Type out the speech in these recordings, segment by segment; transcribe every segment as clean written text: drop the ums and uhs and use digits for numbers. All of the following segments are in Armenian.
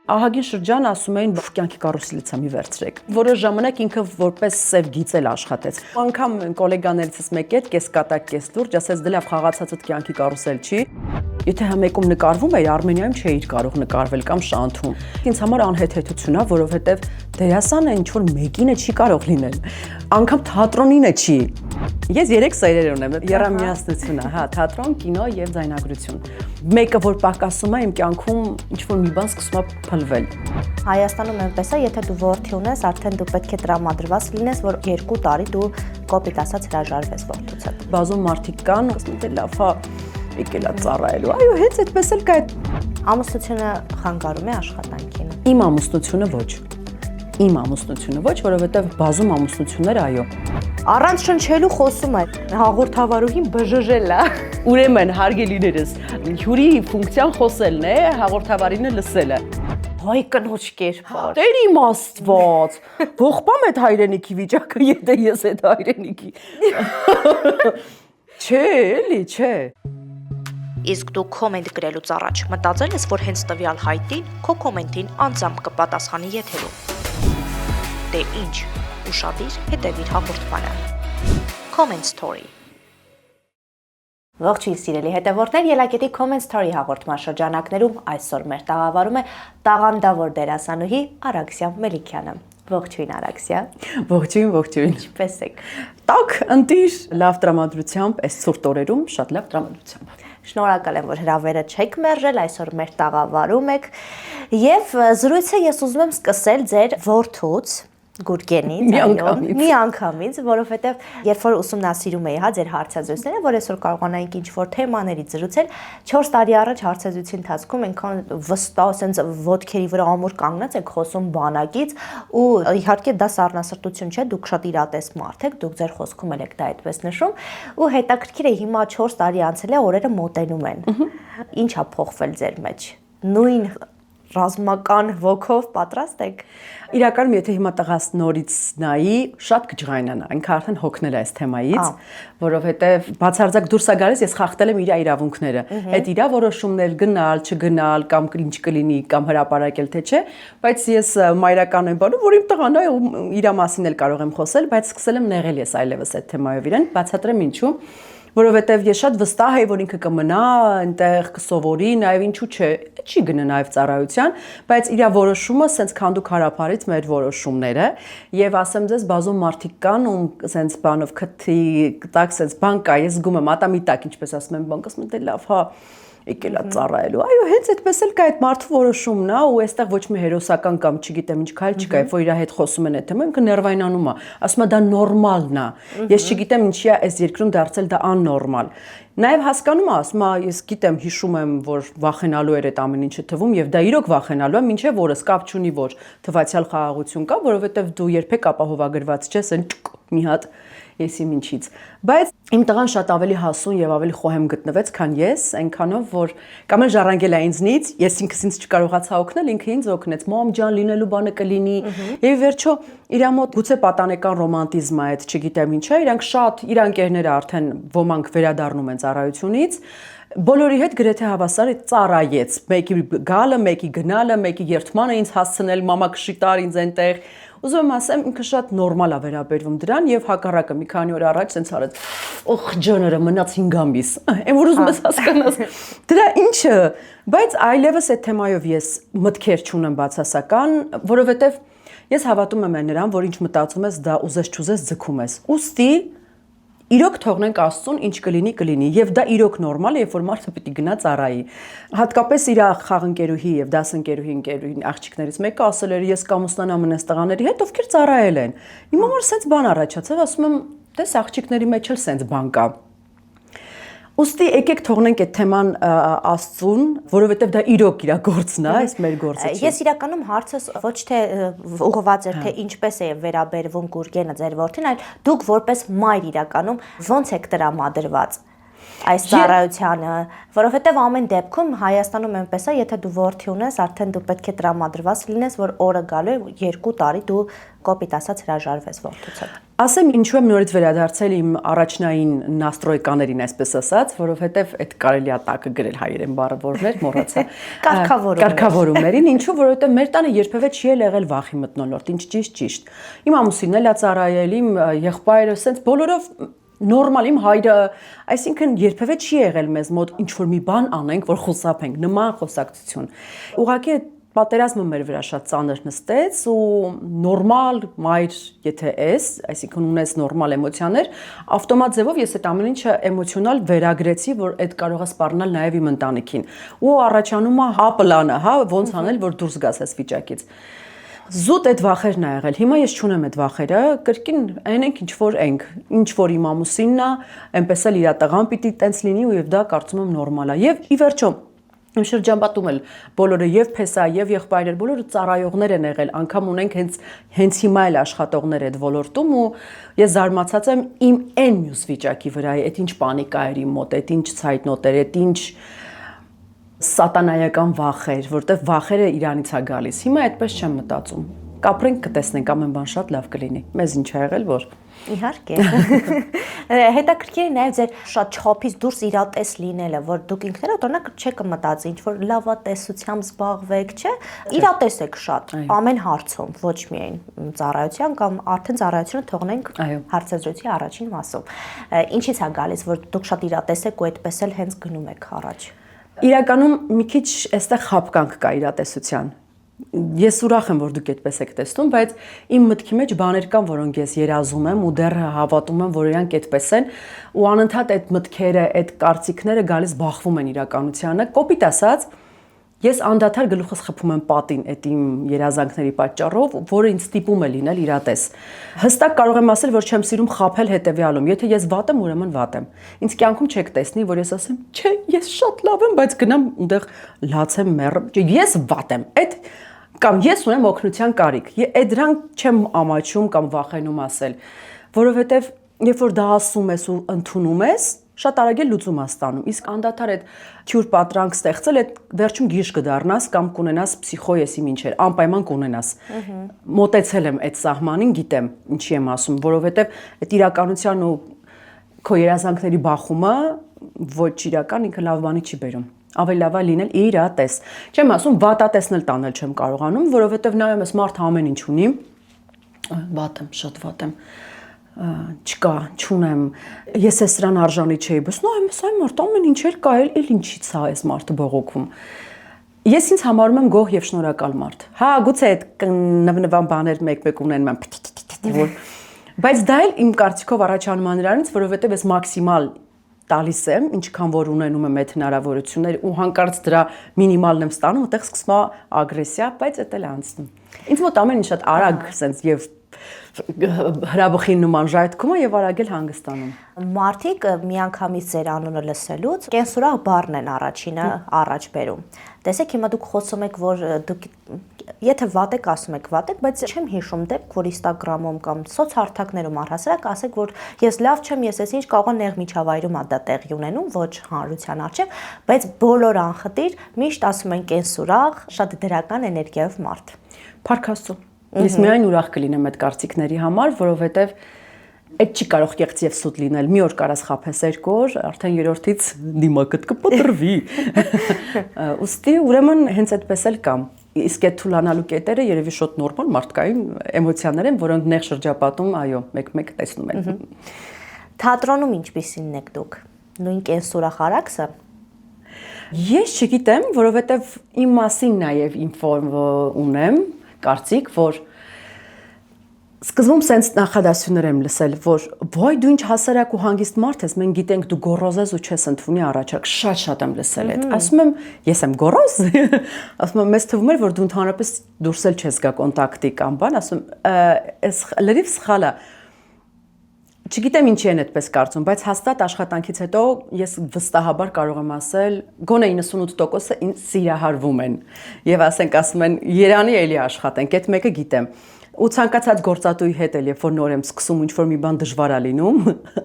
Ահագին շրջան ասում էին կյանքի կարուսելից մի վերցրեք։ Որոշ ժամանակ ինքը որպես սև գիծ էլ աշխատեց։ Անգամ գոլեգաներիցս մեկի հետ կեսկատակ կես լուրջ ասեց դե լավ խաղացածդ կյանքի կարուսել չի։ Եթե մեկում նկարվում էր, Արմենիայում չէիր կարող նկարվել կամ Շանթում։ Ինձ համար անհեթեթություն է, որովհետև դերասանը ինչ որ մեկինը չի կարող լինել։ Անգամ թատրոնինը չի։ Ես 3 սերեր ունեմ՝ եռամիասնությունը, հա, թատրոն, կինո եւ ձայնագրություն։ Մեկը որ պակասում է իմ կյանքում ինչ որ մի բան սկսում է փլվել։ Հայաստանում այնպես է, եթե դու որդի ունես, արդեն դու պետք է տրամադրված լինես, որ 2 տարի դու կոպիտ ասած հրաժարվես որդուց հետ։ Բազում մարդիկ կան, ասում են լավ, հա, եկել է ծառայելու։ Այո, հենց այդպես էլ կա։ Ամուսնությունը խանգարում է աշխատանքին։ Իմ ամուսնությունը ոչ։ Իմ ամուսնությունը ոչ, որովհետև բազում ամուսնություններ այո։ Առանց շնչելու խոսում է։ Հաղորդավարուհին բժժել է։ Ուրեմն հարգելիներս, հյուրի ֆունկցիան խոսելն է, հաղորդավարինը լսելը։ Հայ կնոջ կերպար։ Տեր իմ Աստված, ողբամ այդ հայրենիքի վիճակը, եթե ես այդ հայրենիքի։ Չէ, էլի, չէ։ Իսկ դու կոմենտ գրելուց առաջ մտածել ես, որ հենց տվյալ հայտին քո կոմենտին անձամբ կպատասխանի եթերում։ Դե ինչ, ուշադիր հետևիր հաղորդմանը։ Comment Story։ Ողջույն սիրելի հետևորդներ, Ելակետի Comment Story հաղորդման շրջանակներում այսօր մեր տաղավարում է տաղանդավոր դերասանուհի Արաքսիա Մելիքյանը։ Ողջույն Արաքսիա։ Ողջույն, ողջույն։ Ինչպե՞ս եք։ Տակ, ընտիր, լավ տրամադրությամբ, այս ցուրտ օրերում շատ լավ տրամադրությամբ։ Շնորհակալ եմ, որ հրավերը չեք մերժել, այսօր մեր տաղավարում եք։ Եվ զրույցը ես ուզում եմ սկսել ձեր որդուց Գուրգենից, մի անգամից, որովհետև երբ որ ուսումնասիրում էի, հա, ձեր հարցազրույցները, որ այսօր կարողանայինք ինչ-որ թեմաներից զրուցել, 4 տարի առաջ հարցազրույցի ընթացքում այնքան վստահ, ասենց ոտքերի վրա ամուր կանգնած եք խոսում բանակից, ու իհարկե դա սառնասրտություն չէ, դուք շատ իրատես մարդ եք, դուք ձեր խոսքում եք դա այդպես նշում, ու հետաքրքիր է հիմա 4 տարի անցել է, օրերը մոտենում են։ Ինչ է փոխվել ձեր մեջ։ Նույն ռազմական ոգով պատրաստ եք։ Իրականում եթե հիմա տղաս նորից նայի, շատ կջղայնանա, ինքը արդեն հոգնել է այս թեմայից, որովհետև բացարձակ դուրս է գալիս, ես խախտել եմ իր իրավունքները։ Այդ իր որոշումներ գնալ, չգնալ կամ ինչ կլինի կամ հրապարակել թե չէ, բայց ես մայրական եմ բանում, որ իմ տղան է իր մասին էլ կարող եմ խոսել, բայց սկսել եմ նեղել ես այլևս այդ թեմայով իրեն, բացատրեմ ինչու։ Որովհետև ես շատ վստահ եի, որ ինքը կմնա, այնտեղ կսովորի, նաև ինչու չէ, չի գնա նաև ծառայության, բայց իր որոշումը սենց քանդու քարափարից մեր որոշումները, եւ ասեմ ձեզ, բազում մարդիկ կան, ում սենց բանով քթի, տակ սենց բան կա, ես զգում եմ ատամի տակ, ինչպես ասում են, բանկս մտել լավ, հա, եկել է ծառայելու։ Այո, հենց այդպես էլ կա այդ մարդու որոշումն է, ու այստեղ ոչ մի հերոսական կամ չգիտեմ ինչ քայլ չկա, երբ որ իր հետ խոսում են այդ թեմայով, ինքը ներվայնանում է, ասում է դա նորմալն է։ Ես չգիտեմ ինչի է այս երկրում դարձել դա աննորմալ։ Նաև հասկանում է, ասում է, ես գիտեմ, հիշում եմ, որ վախենալու էր այդ ամեն ինչը թվում, եւ դա իրոք վախենալու է, մինչեւ որս կապ չունի, որ թվացial խաղաղություն կա, որովհետեւ դու երբեք ապահովագրված չես, այն մի հատ եսի ինչից։ Բայց իմ տղան շատ ավելի հասուն եւ ավելի խոհեմ գտնվեց, քան ես, այնքանով որ կամ էլ ժառանգել է ինձնից, ես ինքս չկարողացա օգնել, ինքը ինձ օգնեց։ Մամ ջան, լինելու բանը կլինի։ Եվ վերջո իր մոտ գուցե պատանեկան ռոմանտիզմ է այդ, չգիտեմ ինչ է, իրանք շատ իր ընկերները արդեն ոմանք վերադառնում են ծառայությունից, բոլորի հետ գրեթե հավասար ծառայեց։ Մեկի գալը, մեկի գնալը, մեկի երթմանը ինձ հասցնել, մամա քշի տար ինձ այնտեղ։ Ուզում եմ ասեմ, ինքը շատ նորմալ է վերաբերվում դրան եւ հակառակը մի քանի օր առաջ ցենց արեց։ Օխ ջաները մնաց 5 ամիս։ Այն որ ուզում ես հասկանաս։ Դրա ինչը, բայց այլևս այդ թեմայով ես մտքեր չունեմ բացասական, որովհետեւ ես հավատում եմ նրան, որ ինչ մտածում ես, դա ուզես չուզես ձգում ես։ Ուստի իրոք թողնենք Աստծուն, ինչ կլինի, եւ դա իրոք նորմալ է, երբ որ մարդը պիտի գնա ծառայի։ Հատկապես իր խաղընկերուհի եւ դասընկերուհի աղջիկներից մեկը ասել էր, ես կամուսնանամ ունես տղաների հետ, ովքեր ծառայել են։ Իմ համար սենց բան առաջացավ, ասում եմ, տես աղջիկների մեջ էլ սենց բան կա։ Ուստի եկեք թողնենք այդ թեման Աստծուն, որովհետև դա իրոք իր գործն է, այս մեր գործը չի։ Ես իրականում հարցս ոչ թե ուղղված էր, թե ինչպես է վերաբերվում Գուրգենը ձեր որդին, այլ դուք որպես մայր իրականում ո՞նց եք տրամադրված։ այս ծառայությանը, որովհետև ամեն դեպքում Հայաստանում այնպես է, եթե դու որդի ունես, արդեն դու պետք է տրամադրված լինես, որ օրը գալու է 2 տարի դու կոպիտ ասած հրաժարվես որդուց հետ։ Ասեմ ինչու եմ նորից վերադարձել իմ առաջնային նաստրոյկաներին, այսպես ասած, որովհետև այդ կարելի է տակը գրել հայերեն բառը որներ, մոռացա։ Կարգավորումներին, ինչու, որովհետև մեր տանը երբևէ չի եղել վախի մթնոլորտ, ինչ ճիշտ։ Իմ ամուսինն էլ է ծառայել, իմ եղբայրը, սենց բոլորով նորմալ իմ հայրը, այսինքն երբևէ չի եղել մեզ մոտ ինչ որ մի բան անենք, որ խոսափենք, նման խոսակցություն։ Ուղղակի պատերազմը մեր վրա շատ ծանր նստեց ու նորմալ մայր եթե ես, այսինքն ունես նորմալ էմոցիաներ, ավտոմատ ձևով ես այդ ամեն ինչը էմոցիոնալ վերագրեցի, որ այդ կարող է սպառնալ նաև իմ ընտանիքին։ Ու առաջանում է հա պլանը, հա ոնց անել, որ դուրս գաս այս վիճակից։ Զուտ այդ վախերն ա եղել։ Հիմա ես չունեմ այդ վախերը, կրկին այն ենք ինչ որ իմ ամուսինն է, այնպես էլ իր տղան պիտի տենց լինի ու եւ դա կարծում եմ նորմալ է։ Եվ ի վերջո իմ շրջապատում էլ բոլորը եւ փեսա եւ եղբայրեր բոլորը ծառայողներ են եղել, անգամ ունենք հենց հիմա էլ աշխատողներ այդ ոլորտում ու ես զարմացած եմ իմ այն մյուս վիճակի վրա, այդ ինչ պանիկա էր իմ մոտ, այդ ինչ ցայտնոտ էր, այդ ինչ սատանայական վախեր, որտեվ վախերը իրանից է գալիս։ Հիմա այդպես չեմ մտածում։ Կապրենք, կտեսնենք, ամեն բան շատ լավ կլինի։ Մեզ ինչ ա եղել, որ Իհարկե։ Հետաքրքիր է նաև ձեր շատ չափից դուրս իրատես լինելը, որ դուք ինքներդ օրինակ չեք մտածի, ինչ որ լավատեսությամբ զբաղվեք, չէ՞։ Իրատես եք շատ ամեն հարցում, ոչ միայն ծառայության կամ արդեն ծառայությունը թողնենք հարցազրույցի առաջին մասում։ Ինչից է գալիս, որ դուք շատ իրատես եք ու այդպես էլ հենց գնում եք առաջ։ Իրականում մի քիչ այստեղ խապկանք կա իրատեսության։ Ես ուրախ եմ, որ դուք այդպես եք տեսնում, բայց իմ մտքի մեջ բաներ կան, որոնք ես երազում եմ ու դեռ հավատում եմ, որ իրանք այդպես են, ու անընդհատ այդ մտքերը, այդ կարծիքները գալիս բախվում են իրականությանը։ Կոպիտ ասած, ես անդադար գլուխս խփում եմ պատին այդ իմ երազանքների պատճառով, որը ինձ ստիպում է լինել իրատես։ Հստակ կարող եմ ասել, որ չեմ սիրում խաբել հետևյալում։ Եթե ես վատ եմ, ուրեմն վատ եմ։ Ինձ կյանքում չեք տեսնի, որ ես ասեմ, չէ, ես շատ լավ եմ, բայց գնամ այնտեղ լացեմ, մեռեմ։ Ես վատ եմ։ Այդ կամ ես ունեմ օգնության կարիք։ Այդ դրանք չեմ ամաչում կամ վախենում ասել, որովհետև երբ որ դա ասում ես ու ընդունում ես, շատ արագ է լուծում ստանում։ Իսկ անդադար այդ թյուր պատրանք ստեղծել, այդ վերջում գիժ կդառնաս կամ կունենաս փսիխոեսի մինչեր, անպայման կունենաս։ Մոտեցել եմ այդ սահմանին, գիտեմ ինչի եմ ասում, որովհետև այդ իրականության ու քո երազանքների բախումը ոչ իրական ինքը լավ բանի չի բերում։ Ավելի լավ է լինել իրատես։ Չեմ ասում վատատեսն էլ տանել չեմ կարողանում, որովհետև նայում ես մարդը ամեն ինչ ունի։ Վատ եմ, շատ վատ եմ։ Չկա, չունեմ, ես է սրան արժանի չէի, բայց նայում ես այն մարդ ամեն ինչ էլ կա, էլ ինչից է այս մարդը բողոքում։ Ես ինձ համարում եմ գոհ եւ շնորհակալ մարդ։ Հա, գուցե այդ նվնվան բաներ մեկ-մեկ ունեն մեմ, բայց դա էլ իմ կարծիքով առաջանում է նրանից, որովհետեւ ես մաքսիմալ տալիս եմ, ինչքան որ ունենում եմ այդ հնարավորություններ ու հանկարծ դրա մինիմալն եմ ստանում, այդտեղ սկսվում է ագրեսիա, բայց դա էլ անցնում։ Ինձ մոտ ամեն ինչ շատ արագ sense եւ հրաբխին նման ժայթքում է եւ արագ էլ հանգստանում։ Մարդիկ միանգամից ձեր անունը լսելուց կենսուրախ բառն են առաջինը առաջ բերում։ Տեսեք, հիմա դուք խոսում եք, որ դուք եթե վատ եք, ասում եք վատ եք, բայց չեմ հիշում դեպք, որ Instagram-ում կամ սոցհարթակներում առհասարակ ասեք, որ ես լավ չեմ, ես էս ինչ կարող է նեղ միջավայրում ա դա տեղի ունենում, ոչ հանրության առջև, բայց բոլոր անխտիր միշտ ասում են կենսուրախ, շատ դրական էներգիայով մարդ։ Փառք Աստծո։ Ես միայն ուրախ կլինեմ այդ կարծիքների համար, որովհետև այդ չի կարող կեղծ եւ սուտ լինել։ Մի օր կարաս խափես երկու օր, արդեն երրորդից դիմակդ կպտրվի։ Ոստի ուրեմն հենց այդպես էլ կամ իսկ այդ թուլանալու կետերը երևի շատ նորմալ մարդկային էմոցիաներ են, որոնք նեղ շրջապատում, այո, մեկ-մեկ տեսնում են։ Թատրոնում ինչպիսին եք դուք։ Նույն կենսուրախ արաքսը։ Ես չգիտեմ, որովհետև իմ մասին նաև ինֆորմ ունեմ, կարծիք, որ սկզբում սենց նախադասություններ եմ լսել, որ ոյ դու ինչ հասարակ ու հանգիստ մարդ ես, մենք գիտենք դու գոռոզ ես ու չես ընդունի առաջարկ, շատ եմ լսել այդ։ Ասում եմ, ես եմ գոռոզ։ Ասում եմ, մեզ թվում էր, որ դու ընդհանրապես դուրս էլ չես գա կոնտակտի կամ բան, ասում եմ, լրիվ սխալ է։ Չգիտեմ ինչի են այդպես կարծում, բայց հաստատ աշխատանքից հետո ես վստահաբար կարող եմ ասել, գոնե 98%-ը ինձ սիրահարվում են։ Եվ ասենք ասում են, Երանի էլի աշխատենք, այդ մեկը գիտեմ։ Ու ցանկացած գործատուի հետ էլ, երբ որ նոր եմ սկսում ինչ-որ մի բան դժվար է լինում,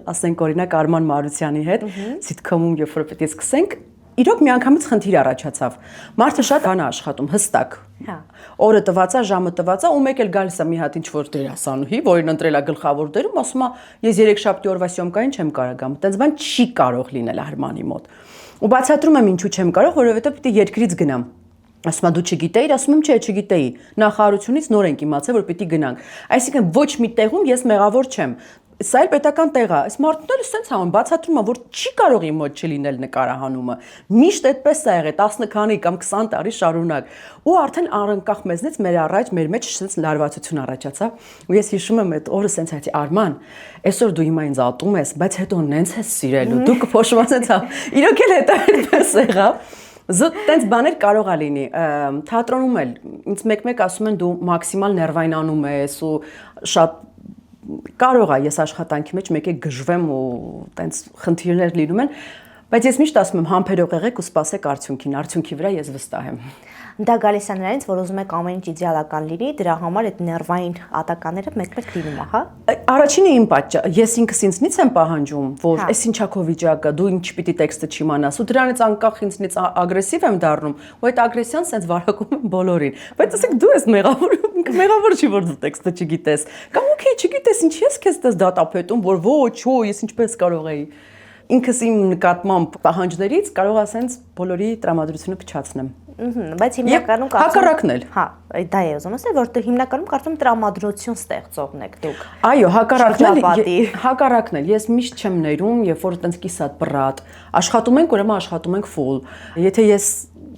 ասենք օրինակ Արման Մարությանի հետ, սիթքոմում երբ որ պետք է սկսենք, իրոք միանգամից խնդիր առաջացավ։ Մարդը շատ բան է աշխատում, հստակ։ Հա։ Օրը տված է, ժամը տված է, ու մեկ էլ գալիս է մի հատ ինչ-որ դերասանուհի, որին ընտրել է գլխավոր դերում, ասում է, ես 3 շաբթի օրվա սյոմկային չեմ կարող գամ։ Այդպես բան չի կարող լինել Արմանի մոտ։ Ու բացատրում եմ ինչու չեմ կարող, որովհետև պիտի երկրից գնամ։ Ասում եմ դու չգիտեիր, ասում եմ չէ, չգիտեի։ Նախարարությունից նոր ենք իմացել, որ պիտի գնանք։ Այսինքն ոչ մի տեղում ես մեղավոր չեմ։ Սա էլ պետական տեղ է։ Այս մարդն էլ սենց համ բացատրում է, որ չի կարող իմ մոտ չլինել նկարահանումը։ Միշտ այդպես է եղել 10 քանի կամ 20 տարի շարունակ։ Ու արդեն անկախ մեզնից մեր առաջ մեր մեջ սենց լարվածություն առաջացավ։ Ու ես հիշում եմ այդ օրը սենց հայցի Արման, այսօր դու հիմա ինձ ատում ես, բայց հետո նենց ես սիրելու։ Դու կփոշմանես հա։ Իրոք էլ հետո այդպես եղավ։ Զուտ տենց բաներ կարող է լինի, թատրոնում էլ ինձ մեկ-մեկ ասում են դու մաքսիմալ ներվային անում ես ու շատ կարող է ես աշխատանքի մեջ մեկ-մեկ գժվեմ ու տենց խնդիրներ լինում են, բայց ես միշտ ասում եմ համբերող եղեք ու սպասեք արդյունքին, արդյունքի վրա ես վստահ եմ։ Դա գալիս է նրանից, որ ուզում եք ամեն ինչ իդեալական լինի, դրա համար այդ ներվային ատականները մեկ-մեկ լինում է, հա։ Առաջինը իմ պատճառ, ես ինքս ինձնից եմ պահանջում, որ այս ինչա քո վիճակը, դու ինչ պիտի տեքստը չիմանաս, ու դրանից անկախ ինձնից ագրեսիվ եմ դառնում, ու այդ ագրեսիան սենց վարակում եմ բոլորին։ Բայց ասեք դու ես մեղավոր չի որ դու տեքստը չգիտես։ Կամ օքեյ, չգիտես, ինչ ես քեզ դες դատապետում, որ ոչ, ես ինչպես կարող էի։ Ինքս իմ նկատմամբ պահանջներից կարող ասենց բոլորի տրամադրությունը փչացնեմ։ Բայց հիմնականում հակառակն էլ։ Հա, դա է ուզում ասել, որ դու հիմնականում կարծում տրամադրություն ստեղծողն եք դուք։ Այո, հակառակն էլ։ Ես միշտ չեմ ներում, երբ որ այտենց կիսատ բռատ, աշխատում ենք, ուրեմն աշխատում ենք full։ Եթե ես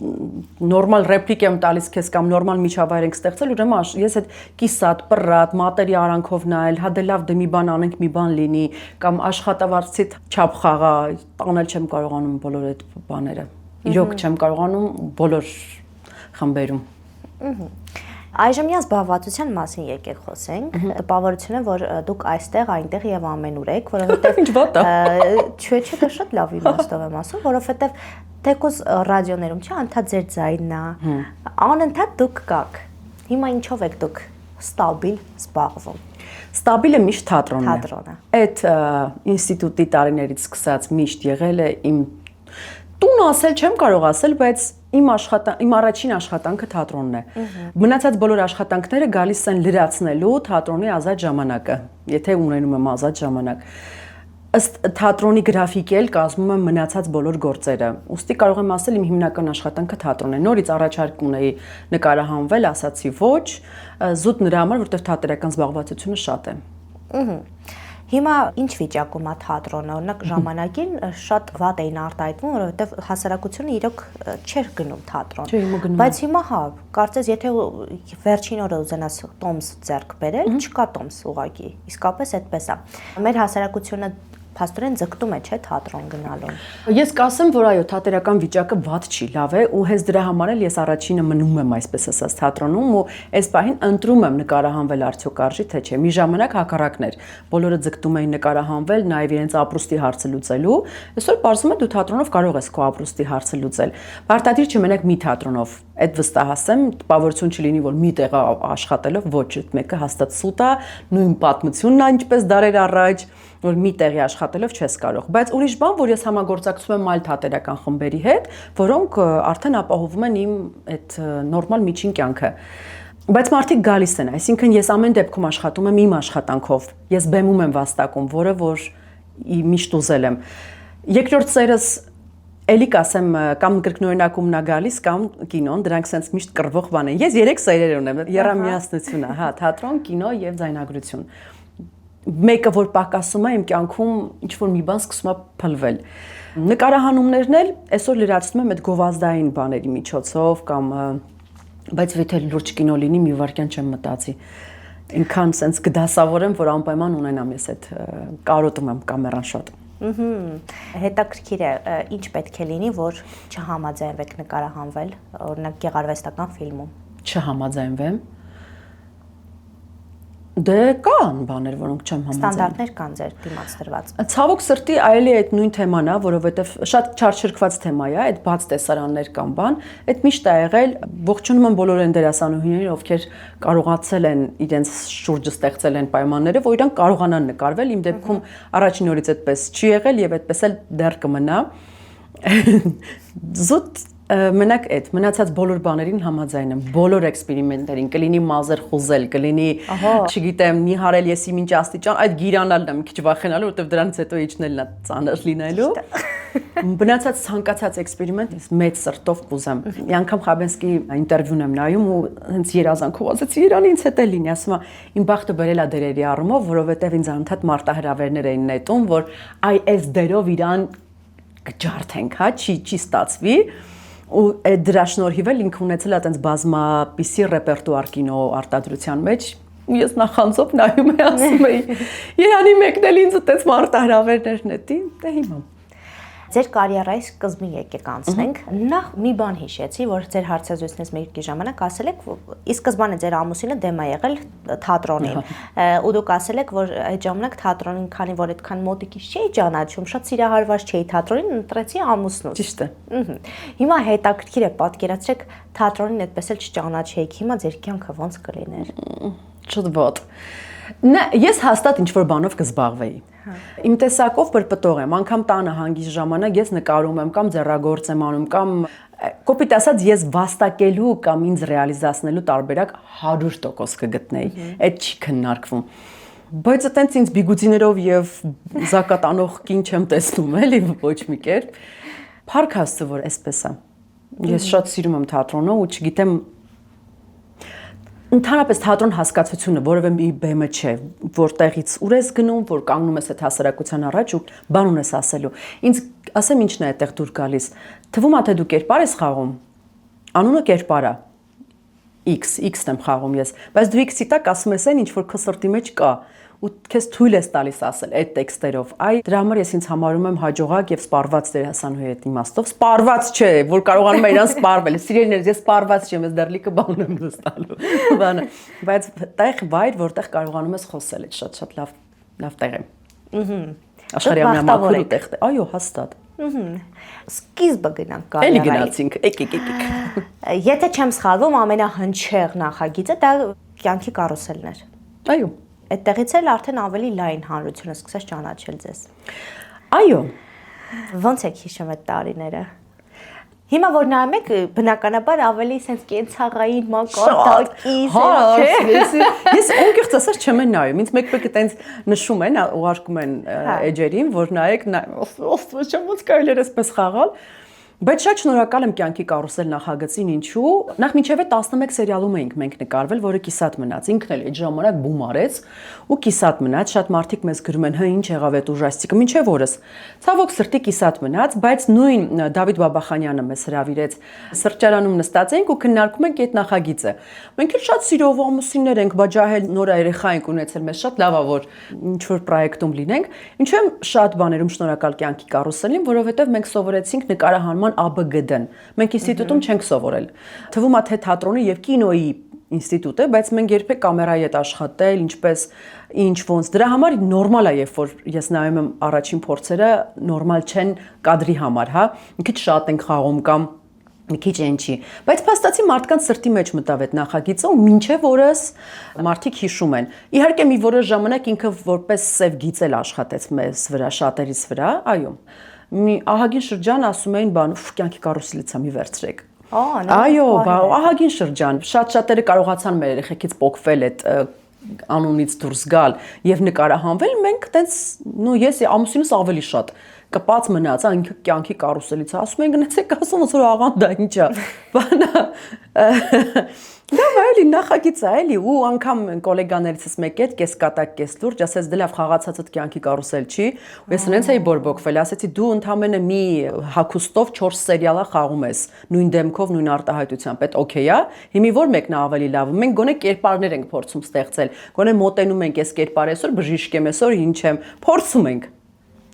նորմալ ռեպլիկ եմ տալիս քեզ կամ նորմալ միջավայր ենք ստեղծել, ուրեմն ես այդ կիսատ, բռատ, մատերի արանքով նայել, հա դե լավ, դե մի բան անենք, մի բան լինի, կամ աշխատավարձից չափ խաղա, տանել չեմ կարողանում բոլոր այդ բաները։ Իրոք չեմ կարողանում բոլոր խմբերում։ Այժմյան զբաղվածության մասին եկեք խոսենք։ Տպավորություն է, որ դուք այստեղ, այնտեղ եւ ամենուր եք, որովհետեւ ինչ վատ է։ Չէ, դա շատ լավ իմաստով եմ ասում, որովհետեւ թեկուզ ռադիոներում չէ, անդադ ձեր ձայնն է, անընդհատ դուք կաք։ Հիմա ինչով եք դուք ստաբիլ զբաղվում։ Ստաբիլը միշտ թատրոնն է։ Թատրոնը։ Այդ ինստիտուտի տարիներից սկսած միշտ եղել է իմ տուն ասել չեմ կարող ասել, բայց իմ առաջին աշխատանքը թատրոնն է։ Մնացած բոլոր աշխատանքները գալիս են լրացնելու թատրոնի ազատ ժամանակը, եթե ունենում եմ ազատ ժամանակ։ Ըստ թատրոնի գրաֆիկի էլ կազմում եմ մնացած բոլոր գործերը։ Ուստի կարող եմ ասել իմ հիմնական աշխատանքը թատրոնն է։ Նորից առաջարկ ունեի նկարահանվել, ասացի ոչ, զուտ նրա համար, որտեղ թատերական զբաղվածությունը շատ է։ Հիմա ինչ վիճակում է թատրոնը, օրինակ ժամանակին շատ վատ էին արտահայտվում, որովհետև հասարակությունը իրոք չէր գնում թատրոն։ Բայց հիմա հա, կարծես եթե վերջին օրը ուզենաս տոմս ձեռք բերել, չկա տոմս ուղղակի։ Իսկապես այդպես է։ Մեր հասարակությունը փաստորեն ձգտում է, չէ, թատրոն գնալուն։ Ես կասեմ, որ այո, թատերական վիճակը վատ չի, լավ է, ու հենց դրա համար էլ ես առաջինը մնում եմ այսպես ասած թատրոնում ու այս պահին ընտրում եմ նկարահանվել արդյոք արժի թե չէ։ Մի ժամանակ հակառակն էր։ Բոլորը ձգտում էին նկարահանվել, նաև իրենց ապրուստի հարցը լուծելու։ Այսօր պարզվում է դու թատրոնով կարող ես քո ապրուստի հարցը լուծել։ Պարտադիր չէ մենակ մի թատրոնով։ Այդ վստահ ասեմ, տպավորություն չլինի, որ մի տեղ աշխատելով ոչ այդ մեկը հաստատ սուտ է, նույն պատմությունն է, ինչպես դարեր առաջ, որ մի տեղի աշխատելով չես կարող, բայց ուրիշ բան, որ ես համագործակցում եմ այլ թատերական խմբերի հետ, որոնք արդեն ապահովում են իմ այդ նորմալ միջին կյանքը։ Բայց մարդիկ գալիս են, այսինքն ես ամեն դեպքում աշխատում եմ իմ աշխատանքով, ես բեմում եմ վաստակում, որը որ միշտ ուզել եմ։ Երկրորդ սերս էլի կասեմ կամ կրկնօրինակում նա գալիս կամ կինոն, դրանք sense միշտ կռվող բան են։ Ես 3 սերեր ունեմ, երամիասնությունը, հա, թատրոն, կինո եւ ձայնագրություն։ Մեկը որ պակասում է իմ կյանքում ինչ որ մի բան սկսում է փլվել։ Նկարահանումներն էլ այսօր լրացնում եմ այդ գովազդային բաների միջոցով կամ բայց եթե լուրջ կինո լինի մի վարքյան չեմ մտածի։ Ինքան sense կդասավորեմ, որ անպայման ունենամ ես այդ կարոտում եմ կամերան շատ։ Հետաքրքիր է, ինչ պետք է լինի, որ չհամաձայնվեք նկարահանվել, օրինակ գեղարվեստական ֆիլմում։ Չհամաձայնվեմ։ Դե կան բաներ, որոնք չեմ համաձայն։ Ստանդարտներ կան ձեր դիմաց դրված։ Ցավոք սրտի այելի այդ նույն թեման է, որովհետև շատ չարչրկված թեմա է, այդ բաց տեսարաններ կամ բան, այդ միշտ է եղել, ողջունում եմ բոլոր այն դերասանուհիներին, ովքեր կարողացել են իրենց շուրջը ստեղծել են պայմանները, որ իրանք կարողանան նկարվել, իմ դեպքում առաջին օրից այդպես չի եղել եւ այդպես էլ դեռ կմնա։ Զուտ մենակ այդ մնացած բոլոր բաներին համաձայն եմ, բոլոր էքսպերիմենտներին, կլինի մազեր խուզել, կլինի, չգիտեմ, նիհարել եսի մինչ աստիճան, այդ գիրանալն եմ, մի քիչ վախենալու, որովհետև դրանից հետո իջնելն է ծանր լինելու։ Մնացած ցանկացած էքսպերիմենտ ես մեծ սրտով կուզեմ։ Մի անգամ Խաբենսկի ինտերվյուն եմ նայում ու հենց երազանքով ասեցի, Իրանի ինձ հետ է լինի, ասում եմ, իմ բախտը բերել է դերերի առումով, որովհետև ինձ անընդհատ մարտահրավերներ էին նետում, որ այ այս դերով Իրան կջարդենք, հա, չի ստացվի։ Ու այդ դրա շնորհիվ էլ ինքը ունեցել է այտենց բազմապիսի ռեպերտուար կինո արտադրության մեջ ու ես նախանձով նայում եմ ասում եի Երանի մեկն էլ ինձ այտենց մարտահրավերներ նետի դե հիմա Ձեր կարիերայի սկզբին եկեք անցնենք նախ մի բան հիշեցի որ ձեր հարցազրույցներից մեկի ժամանակ ասել եք ի սկզբանե ձեր ամուսինը դեմ է եղել թատրոնին ու դուք ասել եք որ այդ ժամանակ թատրոնին քանի որ այդքան մոտիկից չէի ճանաչում շատ սիրահարված չէի թատրոնին ընտրեցի ամուսնուց ճիշտ է հիմա հետաքրքիր է պատկերացրեք թատրոնին այդպես էլ չճանաչեիք հիմա ձեր կյանքը ոնց կլիներ Շատ վատ Ես հաստատ ինչ-որ բանով կզբաղվեի Իմ տեսակով պրպտող եմ, անգամ տանը հանգիստ ժամանակ ես նկարում եմ կամ ձեռագործ եմ անում կամ կոպիտ ասած ես վաստակելու կամ ինձ ռեալիզացնելու տարբերակ 100% կգտնեի, այդ չի քննարկվում Բայց այտենց ինձ բիգուդիներով եւ զակատանող կին չեմ տեսնում էլի ոչ մի կերպ Փառք Աստծո որ այսպես է Ես շատ սիրում եմ թատրոնը ու չգիտեմ Ընդհանրապես թատրոն հասկացությունը որևէ մի բեմը չէ, որտեղից ուր ես գնում, որ կանգնում ես այդ հասարակության առաջ ու բան ունես ասելու։ Ինձ ասեմ ինչն է այդտեղ դուր գալիս։ Թվում է թե դու կերպար ես խաղում։ Անունը կերպար է։ X-ն եմ խաղում ես, բայց դու X-ի տակ ասում ես այն ինչ որ քո սրտի մեջ կա ու քեզ թույլ ես տալիս ասել այդ տեքստերով։ Այ դրա համար ես ինձ համարում եմ հաջողակ եւ սպառված դերասանուհի այդ իմաստով։ Սպառված չէ, որ կարողանում է իրան սպառվել։ Սիրելիներս, ես սպառված չեմ, ես դեռ լիքը բան եմ նստալու։ Բանը, բայց տեղ վայր, որտեղ կարողանում ես խոսել, այդ շատ լավ տեղ է։ Աշխարհի ամենամաքուր տեղ է։ Այո, հաստատ։ Սկիզբը գնանք կարիերայի։ Էլի գնացինք, եկեք։ Եթե չեմ սխալվում, ամենահնչեղ նախագիծը դա կյանքի կարուսելն էր։ Այո։ Այդտեղից էլ արդեն ավելի լայն հանրությունը սկսեց ճանաչել ձեզ։ Այո։ Ոնց եք հիշում այդ տարիները։ Հիմա որ նայում եք, բնականաբար ավելի sense կենցաղային մակարդակից է։ Ես անկեղծ ասած չեմ նայում։ Ինձ մեկ-մեկ այտենց նշում են, ուղարկում են էջերին, որ նայեք, ոստո չեմ ոնց կարելի է այսպես խաղալ։ Բայց շատ շնորհակալ եմ կյանքի կարուսել նախագծին ինչու նախ մինչև 11 սերիալում էինք մենք նկարվել որը կիսատ մնաց ինքն էլ այդ ժամանակ բում արեց ու կիսատ մնաց շատ մարդիկ մեզ գրում են հա ինչ եղավ այդ ուժաստիկը մինչև օրս ցավոք սրտի կիսատ մնաց բայց նույն Դավիթ Բաբախանյանը մեզ հրավիրեց սրճարանում նստած էինք ու քննարկում ենք այդ նախագիծը մենք էլ շատ սիրով ամուսիններ ենք բաժահել նոր երեխա ենք ունեցել մեզ շատ լավ է որ ինչ որ պրոյեկտում լինենք ինչու եմ շատ բաներում շնորհակալ կյանքի կարուսելին որովհետև մենք սովորեցինք նկարահանման ԱԲԳԴ-ն։ Մենք ինստիտուտում չենք սովորել։ Թվում է թե թատրոնի եւ կինոյի ինստիտուտ է, բայց մենք երբեք կամերայի հետ աշխատել, ինչպես ինչ ոնց։ Դրա համար նորմալ է, երբ որ ես նայում եմ առաջին փորձերը, նորմալ չեն կադրի համար, հա։ Մի քիչ շատ ենք խաղում կամ մի քիչ այնչի, բայց փաստացի մարդկանց սրտի մեջ մտավ այդ նախագիծը ու մինչև օրս մարդիկ հիշում են։ Իհարկե մի որոշ ժամանակ ինքը որպես սև գիծ էլ աշխատեց մեզ վրա, շատերիս վրա, այո։ Մի ահագին շրջան ասում էին բան, կյանքի կարուսելից մի վերցրեք։ Այո, ահագին շրջան։ Շատ-շատերը կարողացան մեր երեխեքից պոկվել այդ անունից դուրս գալ եւ նկարահանվել, մենք տենց, ես ամուսինս ավելի շատ կպած մնաց, ինքը կյանքի կարուսելից ասում են գնացեք ասում ոնց որ աղան դա ինչ է։ Բանա Դա էլի նախագիծ է էլի ու անգամ գոլեգաներիցս մեկի հետ կես կատակ կես լուրջ ասեց դե լավ խաղացածդ կյանքի կարուսել չի ու ես նենց էի բորբոքվել ասեցի դու ընդամենը մի հագուստով 4 սերիալա խաղում ես նույն դեմքով նույն արտահայտությամբ այդ օքեյ է հիմի որ մեկն է ավելի լավ մենք գոնե կերպարներ ենք փորձում ստեղծել գոնե մոտենում ենք այս կերպարը այսօր բժիշկ եմ այսօր ինչ եմ փորձում ենք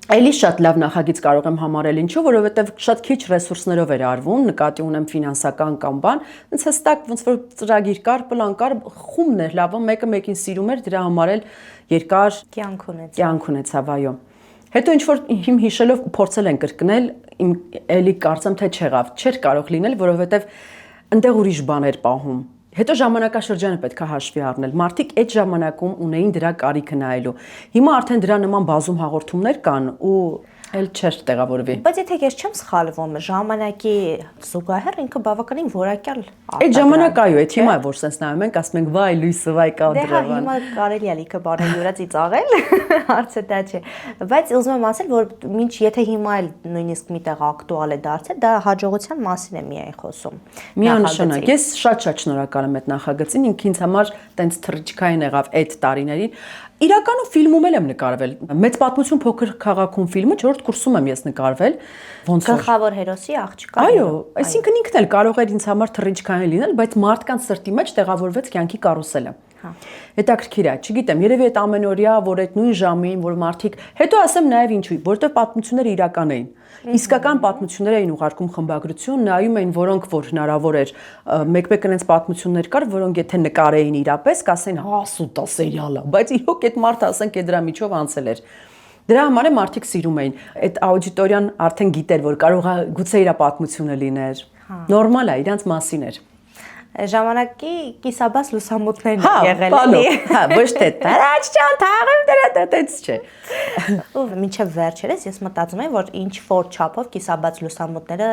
Էլի շատ լավ նախագիծ կարող եմ համարել, ինչու, որովհետև շատ քիչ ռեսուրսներով էր արվում, նկատի ունեմ ֆինանսական կամ բան, ինձ հստակ ոնց որ ծրագիր կար, պլան կար, խումբն էր լավը, մեկը մեկին սիրում էր, դրա համար էլ երկար կյանք ունեցավ, այո։ Հետո ինչ որ իմ հիշելով փորձել են կրկնել, իմ էլի կարծեմ թե չեղավ, չէր կարող լինել, որովհետև այնտեղ ուրիշ բան էր պահում։ Հետո ժամանակաշրջանը պետք է հաշվի առնել։ Մարդիկ այդ ժամանակում ունեին դրա կարիքը նայելու։ Հիմա արդեն դրա նման բազում հաղորդումներ կան ու էլ չէր տեղավորվի։ Բայց եթե ես չեմ սխալվում, ժամանակի զուգահեռ ինքը բավականին որակյալ Այդ ժամանակ այո, այդ հիմա որ sense նայում ենք, ասում ենք վայ լույսը, վայ կադրավան։ Դե հիմա կարելի է լիքը բաներ յուրա ծիծաղել, հարցը դա չէ։ Բայց ուզում եմ ասել, որ ինչ եթե հիմա էլ նույնիսկ միտեղ ակտուալ է դարձել, դա հաջողության մասին է միայն խոսում։ Միանշանակ, ես շատ շնորհակալ եմ այդ նախագծին, ինքն ինձ համար տենց թռիչքային եղավ այդ տարիներին։ Իրականում ֆիլմում եմ նկարվել։ Մեծ պատմություն փոքր քաղաքում ֆիլմը 4-րդ կուրսում եմ ես նկարվել։ Ոնց որ գլխավոր հերոսի աղջկա։ Այո, այսինքն ինքն էլ կարող էր ինձ համար թռիչքային լինել, բայց մարդկանց սրտի մեջ տեղավորվեց կյանքի կարուսելը։ Հետաքրքիր է, չգիտեմ, երևի այդ ամենօրյա, որ այդ նույն ժամին, որ մարդիկ, հետո ասեմ նաև ինչու, որովհետև պատմությունները իրական էին։ Իսկական պատմություններ էին ուղարկում խմբագրություն, նայում էին, որոնք որ հնարավոր էր, մեկ-մեկ այնց պատմություններ կար, որոնք եթե նկարեին իրապես, կասեն, հա, սուտա սերիալ է, բայց իրոք այդ մարդը ասենք այդ դրա միջով անցել էր։ Դրա համար է մարդիկ սիրում էին։ Այդ աուդիտորիան արդեն գիտեր, որ կարող է գուցե իր պատմությունը լիներ։ Նորմալ է, իրանց մասին էր։ Ժամանակի կիսաբաց լուսամուտներն եղել էլի։ Հա, ոչ թե տարած ջան, թաղեմ դրա դից չէ։ Ու մինչև վերջերս ես մտածում եմ, որ ինչ որ չափով կիսաբաց լուսամուտները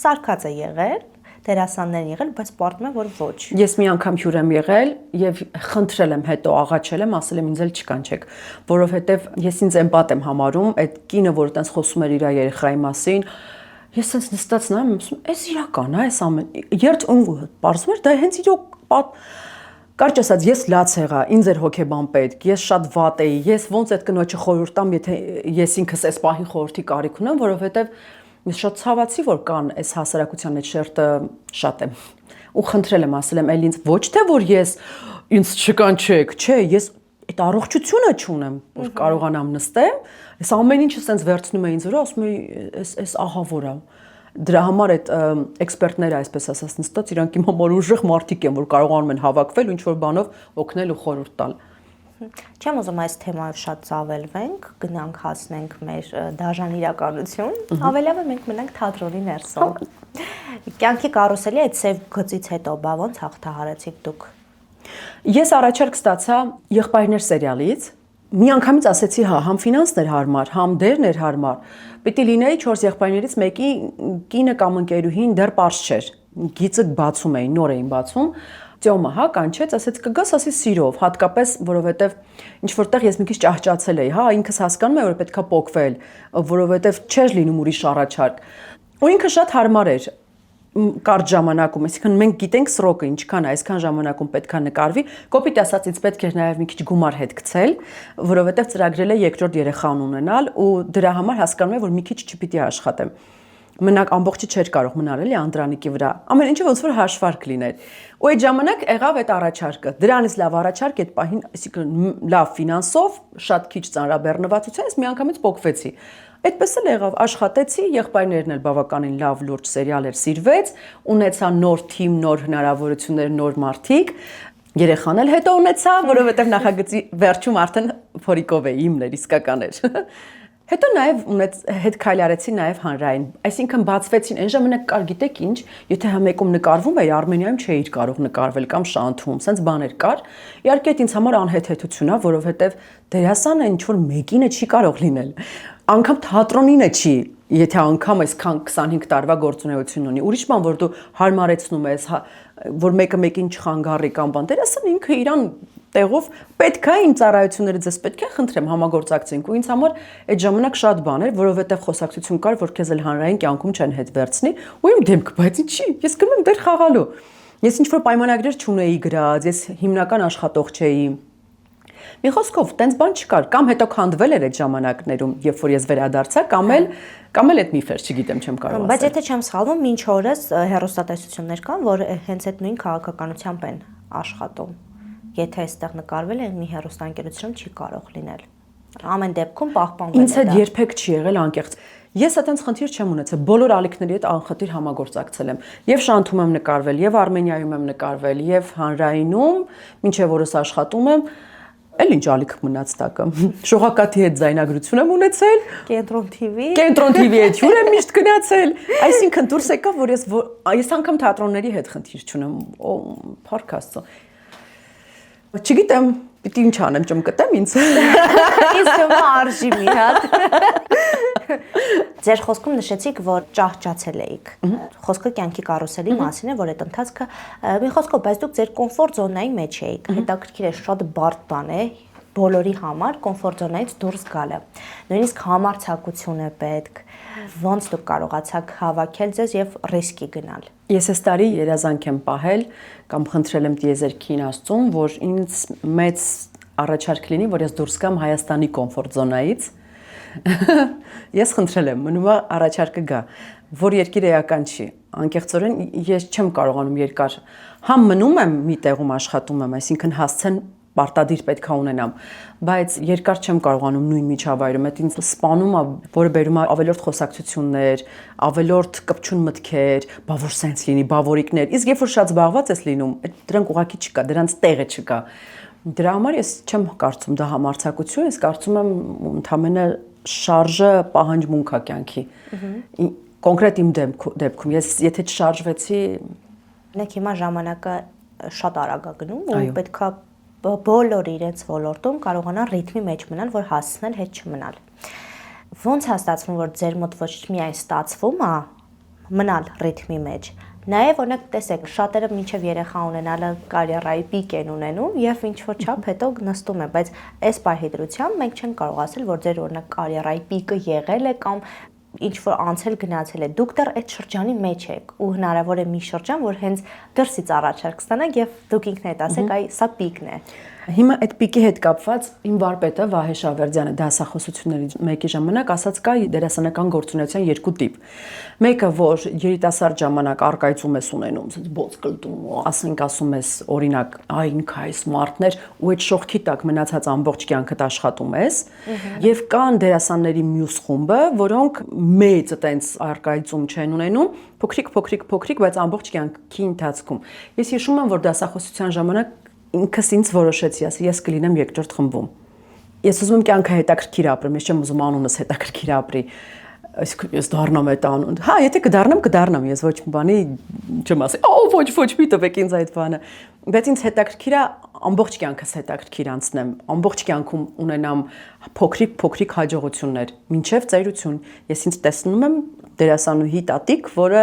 սարքած է եղել, դերասաններ եղել, բայց պարտում է որ ոչ։ Ես մի անգամ հյուր եմ եղել եւ խնդրել եմ, հետո աղաչել եմ, ասել եմ ինձ էլ չկանչեք, որովհետեւ ես ինձ էմպատ եմ համարում, այդ կինը, որ այտենց խոսում էր իր երեխայի մասին, ես sense նստած նայում եմ, ասում, «Էս իրական է, էս ամեն»։ Երբ պարզվում էր, դա հենց իրոք կարճ ասած, ես լաց եղա, ինձ էր հոգեբան պետք, ես շատ վատ էի, ես ոնց այդ կնոջը խորհուրդ տամ, եթե ես ինքս այս պահին խորհրդի կարիք ունեմ, որովհետև ես շատ ցավացի, որ կան այս հասարակության այդ շերտը շատ եմ։ Ու խնդրել եմ, ասել եմ, «Էլ ինձ ոչ թե որ ես ինձ չկանչեք, չէ, ես այդ առողջությունը չունեմ, որ կարողանամ նստեմ, ես ամեն ինչը sense վերցնում եմ ինձ վրա, ասում եմ, «Էս ահա որ է»։ Դրա համար այդ էքսպերտները, այսպես ասած, նստած իրանք իմ համար ուժեղ մարդիկ են, որ կարողանում են հավաքվել ու ինչ-որ բանով օգնել ու խորհուրդ տալ։ Չեմ ուզում այս թեմայով շատ ծավալվենք, գնանք հասնենք մեր դաժան իրականություն, ավելի լավ է մենք մնանք թատրոնի ներսում։ Կյանքի կարուսելի այդ սև գծից հետո բա ոնց հաղթահարեցիք դուք։ Ես առաջարկ ստացա Եղբայրներ սերիալից։ Մի անգամից ասեցի, հա, համ ֆինանսն էր հարմար, համ դերն էր հարմար։ Պիտի լինեի 4 եղբայրներից մեկի կինը կամ ընկերուհին դեռ պարզ չէր։ Գիծը բացում էին, նոր էին բացում։ Տյոմը, հա, կանչեց, ասեց կգաս, ասի սիրով, հատկապես որովհետև ինչ որտեղ ես մի քիչ ճահճացել էի, հա, ինքս հասկանում եմ, որ պետքա պոկվել, որովհետև չէր լինում ուրիշ առաջարկ։ Ու ինքը շատ հարմար էր կարճ ժամանակում, այսինքն մենք գիտենք սրոկը ինչքան է, այսքան ժամանակում պետքա նկարվի, կոպիտ ասած ինձ պետք էր նաև մի քիչ գումար հետ գցել, որովհետև ծրագրել է երկրորդ երեխան ունենալ ու դրա համար հասկանում եմ, որ մի քիչ չպիտի աշխատեմ։ Մենակ ամբողջը չէր կարող մնալ էլի Անդրանիկի վրա։ Ամեն ինչը ոնց որ հաշվարկ լիներ։ Ու այդ ժամանակ եղավ այդ առաջարկը։ Դրանից լավ առաջարկ այդ պահին, այսինքն լավ ֆինանսով, շատ քիչ ծանրաբեռնվածությամբ, ես միանգամից պոկվեցի։ Այդպես էլ եղավ, աշխատեցի, եղբայրներն էլ բավականին լավ լուրջ սերիալ էր սիրվեց, ունեցա նոր թիմ, նոր հնարավորություններ, նոր մարդիկ, երեխան էլ հետո ունեցա, որովհետև նախագծի վերջում արդեն փորիկով էի, իմն էր, իսկական էր։ Հետո նաև հետ քայլ արեցի նաև հանրային, այսինքն բացվեցին, այն ժամանակ կար, գիտեք ինչ, եթե մեկում նկարվում էի, Արմենիայում չէիր կարող նկարվել կամ Շանթում, սենց բաներ կար։ Իհարկե այդ ինձ համար անհեթեթություն է, որովհետև դերասանը ինչ որ մեկինը չի կարող լինել։ Անգամ թատրոնինը չի, եթե անգամ այսքան 25 տարվա գործունեություն ունի։ Ուրիշ բան, որ դու հարմարեցնում ես, որ մեկը մեկին չխանգարի կամ բան, դերասանը ինքը իրան տեղով պետք է իմ ծառայությունները ձեզ պետք է խնդրեմ համագործակցենք ու ինձ համար այդ ժամանակ շատ բան էր, որովհետև խոսակցություն կար, որ քեզ էլ հանրային կյանքում չեն հետ վերցնի ու իմ դեմքը, բայց ինչի, ես գնում եմ դեռ խաղալու։ Ես ինչ որ պայմանագրեր չունեի գրած, ես հիմնական աշխատող չէի։ Մի խոսքով, տենց բան չկար, կամ հետո քանդվել էր այդ ժամանակներում, երբ որ ես վերադարձա, կամ էլ այդ միֆեր, չգիտեմ, չեմ կարող ասել։ Բայց եթե չեմ սխալվում, մինչ օրս հեռուստատեսություններ կան, որ հենց այդ նույն քաղաքականությամբ են աշխատում։ Եթե այստեղ նկարվել է մի հեռուստաընկերություն չի կարող լինել։ Ամեն դեպքում պահպանվել է։ Ինձ հետ երբեք չի եղել անկեղծ։ Ես այդպես խնդիր չեմ ունեցել, բոլոր ալիքների հետ անխտիր համագործակցել եմ։ Եվ Շանթում եմ նկարվել, եւ Արմենիայում եմ նկարվել, եւ հանրայինում, մինչեւ որս աշխատում եմ, էլ ինչ ալիք մնաց տակը։ Շողակաթի հետ զայնագրություն եմ ունեցել, Կենտրոն TV։ Կենտրոն TV-ի հետ հյուր եմ միշտ գնացել։ Այսինքն դուրս եկավ, որ ես անգամ թատրոնների հետ խնդիր չունեմ, փառք Աստծո։ Չգիտեմ, պիտի ինչ անեմ, ճմ կտեմ ինձ։ Ինձ թվում է արժի մի հատ։ Ձեր խոսքում նշեցիք, որ ճահճացել էիք։ Խոսքը կյանքի կարուսելի մասին է, որ այդ ընթացքը մի խոսքով, բայց դուք ձեր կոմֆորտ զոնայի մեջ էիք։ Հետաքրքիր է, շատ բարդ բան է բոլորի համար կոմֆորտ զոնայից դուրս գալը։ Նույնիսկ համարձակություն է պետք։ Ոնց դուք կարողացաք հավաքել ձեզ եւ ռիսկի գնալ։ Ես այս տարի երազանք եմ պահել կամ խնդրել եմ տիեզերքին Աստծուն, որ ինձ մեծ առաջարկ լինի, որ ես դուրս գամ Հայաստանի կոմֆորտ զոնայից։ Ես խնդրել եմ, մնում է առաջարկը գա, որ երկիր էական չի։ Անկեղծորեն ես չեմ կարողանում երկար համ մնում եմ մի տեղում աշխատում եմ, այսինքն հասցեն պարտադիր պետք է ունենամ, բայց երկար չեմ կարողանում նույն միջավայրում, այդ ինձ սպանում է, որը բերում է ավելորդ խոսակցություններ, ավելորդ կպչուն մտքեր, բա որ սենց լինի, բավորիկներ, իսկ երբ որ շատ զբաղված ես լինում, դրանք ուղղակի չկա, դրանց տեղը չկա։ Դրա համար ես չեմ կարծում դա համարձակություն, ես կարծում եմ ընդամենը շարժը պահանջմունք է կյանքի։ Կոնկրետ իմ դեպքում ես եթե չշարժվեցի, նեք հիմա ժամանակը շատ արագ է գնում ու պետքա բոլոր իրենց ոլորտում կարողանան ռիթմի մեջ մնալ, որ հասցնել հետ չմնալ։ Ոնց է ստացվում, որ ձեր մոտ ոչ միայն ստացվում է մնալ ռիթմի մեջ, նաև օրինակ տեսեք, շատերը մինչև երեխա ունենալը կարիերայի պիկ են ունենում եւ ինչ որ չափ հետո նստում է, բայց այս պահի դրությամբ մենք չենք կարող ասել, որ ձեր օրինակ կարիերայի պիկը եղել է կամ ինչ որ անցել գնացել է, դուք դեռ այդ շրջանի մեջ եք ու հնարավոր է մի շրջան, որ հենց դրսից առաջարկ ստանաք եւ դուք ինքներդ ասեք, այ սա պիկն է։ Հիմա այդ պիկի հետ կապված իմ վարպետը Վահե Շավերդյանը դասախոսությունների մեկի ժամանակ ասաց կա դերասանական գործունեության երկու տիպ։ Մեկը որ երիտասարդ ժամանակ արկայծում ես ունենում, բոց կլտում, ասենք ասում ես օրինակ, այնք այս մարդներ ու այդ շողքի տակ մնացած ամբողջ կյանքդ աշխատում ես, եւ կան դերասանների մյուս խումբը, որոնք մեծ այտենց արկայծում չեն ունենում, փոքրիկ, բայց ամբողջ կյանքի ընթացքում։ Ես հիշում եմ, որ դասախոսության ժամանակ ինքս ինձ որոշեցի, ասի ես կլինեմ երկրորդ խմբում։ Ես ուզում եմ կյանքը հետաքրքիր ապրեմ, ես չեմ ուզում անունս հետաքրքիր ապրի։ Այսինքն ես դառնամ այդ անուն։ Հա, եթե կդառնամ, ես ոչ մի բանի չեմ ասի, ոչ, մի տվեք ինձ այդ բանը։ Բայց ինձ հետաքրքիր է ամբողջ կյանքս հետաքրքիր անցնեմ, ամբողջ կյանքում ունենամ փոքրիկ հաջողություններ, մինչև ծերություն։ Ես ինձ տեսնում եմ դերասանուհի տատիկ, որը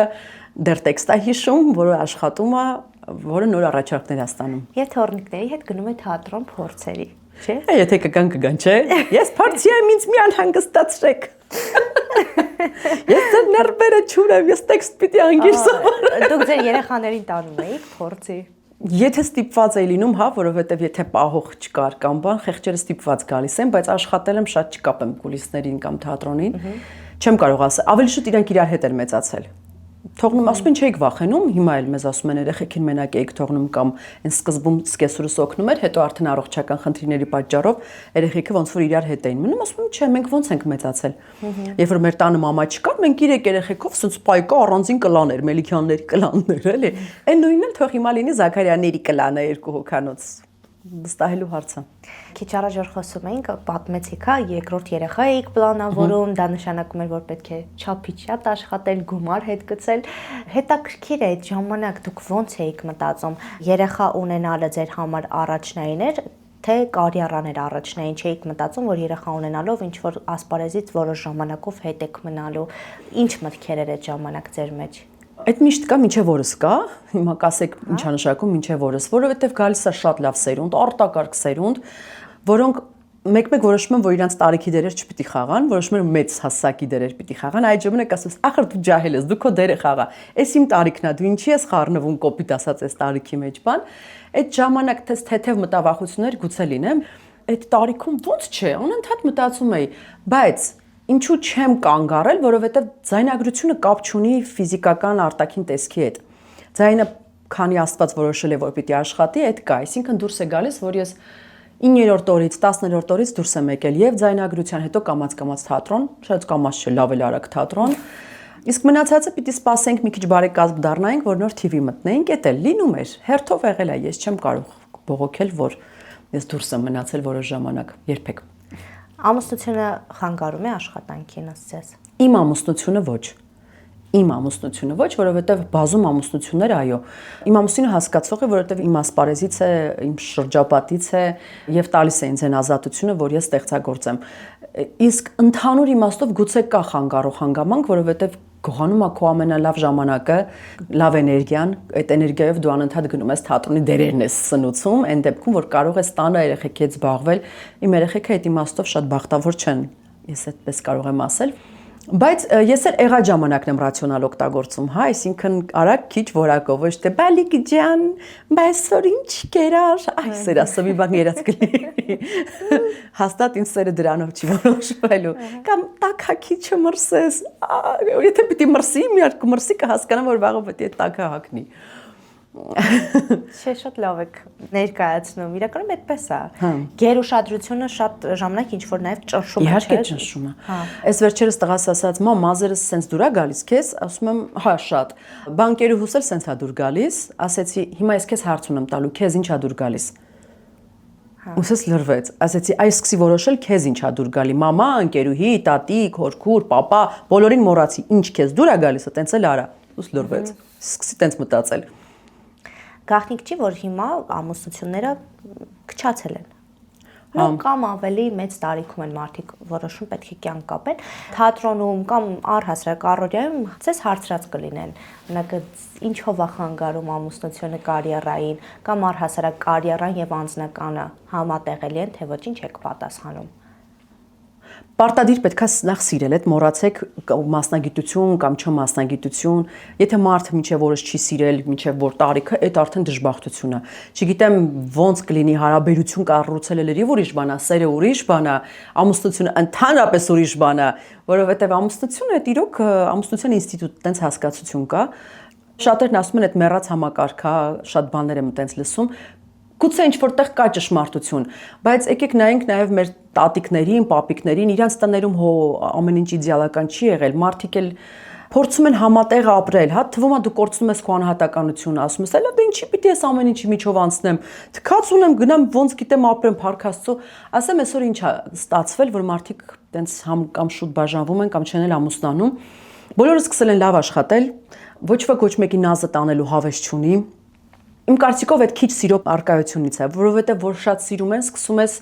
դեռ տեքստ է հիշում, որը աշխատում է, որը նոր առաջարկներ է ստանում։ Եվ թորնիկների հետ գնում է թատրոն փորձերի, չէ՞։ Եթե կգան, չէ։ Ես փորձի եմ ինձ մի անհանգստացրեք։ Ես ձեր ներվերը չունեմ, ես տեքստ պիտի անգիր սովորեմ։ Դուք ձեր երեխաներին տանում էիք փորձի։ Եթե ստիպված էի լինում, հա, որովհետև եթե պահող չկար կամ բան, խեղճերը ստիպված գալիս են, բայց աշխատել եմ շատ չկապեմ կուլիսներին կամ թատրոնին։ Չեմ կարող ասել, ավելի շուտ իրանք իրար հետ են մեծացել։ Թողնում ասում են չէիք վախենում, հիմա էլ մեզ ասում են երեխեքին մենակ էիք թողնում կամ այն սկզբում սկեսուրս օգնում էր, հետո արդեն առողջական խնդիրների պատճառով երեխեքը ոնց որ իրար հետ էին մնում, ասում են չէ, մենք ոնց ենք մեծացել։ Երբ որ մեր տանը մամա չկար, մենք 3 երեխեքով սենց պայկա առանձին կլաներ, Մելիքյանների կլաններ, էլի։ Այն նույնն էլ թող հիմա լինի Զաքարյանների կլանը 2 հոգանոց։ Վստահելու հարցը։ Քիչ առաջ որ խոսում էինք, պատմեցիք, հա, երկրորդ երեխա էիք պլանավորում, դա նշանակում էր, որ պետք է չափից շատ աշխատել, գումար հետ գցել։ Հետաքրքիր է, այդ ժամանակ դուք ոնց էիք մտածում, երեխա ունենալը ձեր համար առաջնային էր, թե կարիերաներ առաջնային, չէիք մտածում, որ երեխա ունենալով ինչ որ ասպարեզից որոշ ժամանակով հետ եք մնալու, ինչ մտքեր էր այդ ժամանակ ձեր մեջ։ Այդ միշտ կա, մինչև օրս կա, հիմա կասեք ինչա նշանակում մինչև օրս, որովհետև գալիս է շատ լավ սերունդ, արտակարգ սերունդ, որոնք մեկ-մեկ որոշում են, որ իրանց տարիքի դերեր չպիտի խաղան, որոշում են մեծ հասակի դերեր պիտի խաղան, այդ ժամանակ ասում ես, ախր դու ջահել ես, դու քո դերը խաղա, էս իմ տարիքն է, դու ինչի ես խառնվում կոպիտ ասած այս տարիքի մեջ բան, այդ ժամանակ թեթև մտավախություններ գուցե լինեմ, այդ տարիքում ոնց չէ, անընդհատ մտածում էի, բայց ինչու չեմ կանգ առել, որովհետև ձայնագրությունը կապ չունի ֆիզիկական արտաքին տեսքի հետ։ Ձայնը քանի Աստված որոշել է, որ պիտի աշխատի, այդ կա, այսինքն դուրս է գալիս, որ ես 9-րդ օրից, 10-րդ օրից դուրս եմ եկել եւ ձայնագրության հետո կամաց թատրոն, շատ կամաց չէ, լավ էլ արագ թատրոն։ Իսկ մնացածը պիտի սպասենք մի քիչ բարեկազմ դառնայինք, որ նոր TV մտնեինք, էդ էլ լինում էր։ Հերթով եղել է, ես չեմ կարող բողոքել, որ ես դուրս եմ մնացել որոշ ժամանակ, երբեք։ Ամուսնությունը խանգարում է աշխատանքին, ասես։ Իմ ամուսնությունը ոչ։ Իմ ամուսնությունը ոչ, որովհետև բազում ամուսնություններ, այո, իմ ամուսինը հասկացող է, որովհետև իմ ասպարեզից է, իմ շրջապատից է եւ տալիս է ինձ այն ազատությունը, որ ես ստեղծագործեմ։ Իսկ ընդհանուր իմաստով գուցե կա խանգարող հանգամանք, որովհետև գողանում է քո ամենալավ ժամանակը, լավ էներգիան, այդ էներգիայով դու անընդհատ գնում ես թատրոնի դերերն ես սնուցում, այն դեպքում, որ կարող ես տանը երեխեքի հետ զբաղվել, իմ երեխեքը այդ իմաստով շատ բախտավոր չեն, ես այդպես կարող եմ ասել։ Բայց ես էլ եղած ժամանակն եմ ռացիոնալ օգտագործում, հա, այսինքն արագ քիչ որակով, ոչ թե բալիկ ջան, բայց որ ինչ կերար, այ սերասը մի բան երած կլինի։ Հաստատ ինձ սերը դրանով չի որոշվելու։ Կամ տակա քիչ մրսես, եթե պիտի մրսի, մի հատ կմրսի կհասկանամ, որ վաղը պետք է տակը հագնի։ Չէ, շատ լավ եք ներկայացնում։ Իրականում այդպես է։ Գերուշադրությունը շատ ժամանակ ինչ որ նաև ճնշում է, իհարկե ճնշում է։ Այս վերջերս տղաս ասաց, մամ, մազերս սենց դուր է գալիս քեզ, ասում եմ, հա, շատ։ Բանկերուհուս էլ սենց է դուր գալիս, ասեցի, հիմա ես քեզ հարց ունեմ տալու, քեզ ինչ է դուր գալիս։ Ուսս լրվեց, ասեցի, այ սկսի որոշել քեզ ինչ է դուր գալի, մամա, ընկերուհի, տատիկ, հորքուր, պապա, բոլորին մոռացի, ինչ քեզ դուր է գալիս, տենց էլ արա։ Ուս լրվեց։ Սկսի տենց մտածել։ Գաղտնիք չի, որ հիմա ամուսնությունները քչացել են։ Կամ ավելի մեծ տարիքում են մարդիկ որոշում պետք է կյանք կապեն, թատրոնում կամ առհասարակ առօրյայում ցես հարցրած կլինեն։ Օրինակ, ինչով է խանգարում ամուսնությունը կարիերային, կամ առհասարակ կարիերան եւ անձնականը համատեղելի են, թե ոչինչ եք պատասխանում։ Պարտադիր պետքա նախ սիրել, այդ մոռացեք մասնագիտություն կամ չմասնագիտություն, եթե մարդը մինչև որոշ չի սիրել, մինչև որ տարիքը, այդ արդեն դժբախտություն է։ Չգիտեմ ոնց կլինի հարաբերություն կառուցելը լրիվ ուրիշ բան է, սերը ուրիշ բան է, ամուսնությունը ընդհանրապես ուրիշ բան է, որովհետև ամուսնությունը իրոք ամուսնության ինստիտուտ տենց հասկացություն կա։ Շատերն ասում են այդ մեռած համակարգ է, շատ բաներ եմ տենց լսում։ Գուցե ինչ որտեղ կա ճշմարտություն, բայց եկեք նայենք նաև մեր տատիկներին, պապիկներին, իրանց տներում հո ամեն ինչ իդեալական չի եղել, մարդիկ էլ փորձում են համատեղ ապրել, հա, թվում է դու կորցնում ես քո անհատականությունը, ասում ես, «Այլա դե ինչի պիտի ես ամեն ինչի միջով անցնեմ, թքած ունեմ, գնամ ոնց գիտեմ ապրեմ, Փառք Աստծո», ասեմ այսօր ինչ է ստացվել, որ մարդիկ տենց կամ շուտ բաժանվում են կամ չեն էլ ամուսնանում, բոլորը սկսել են լավ աշխատել, ոչ ոք ոչ մեկի նազը տանելու հավես չունի։ Իմ կարծիքով այդ քիչ սիրո արկայությունից է, որովհետև որ շատ սիրում են, սկսում ես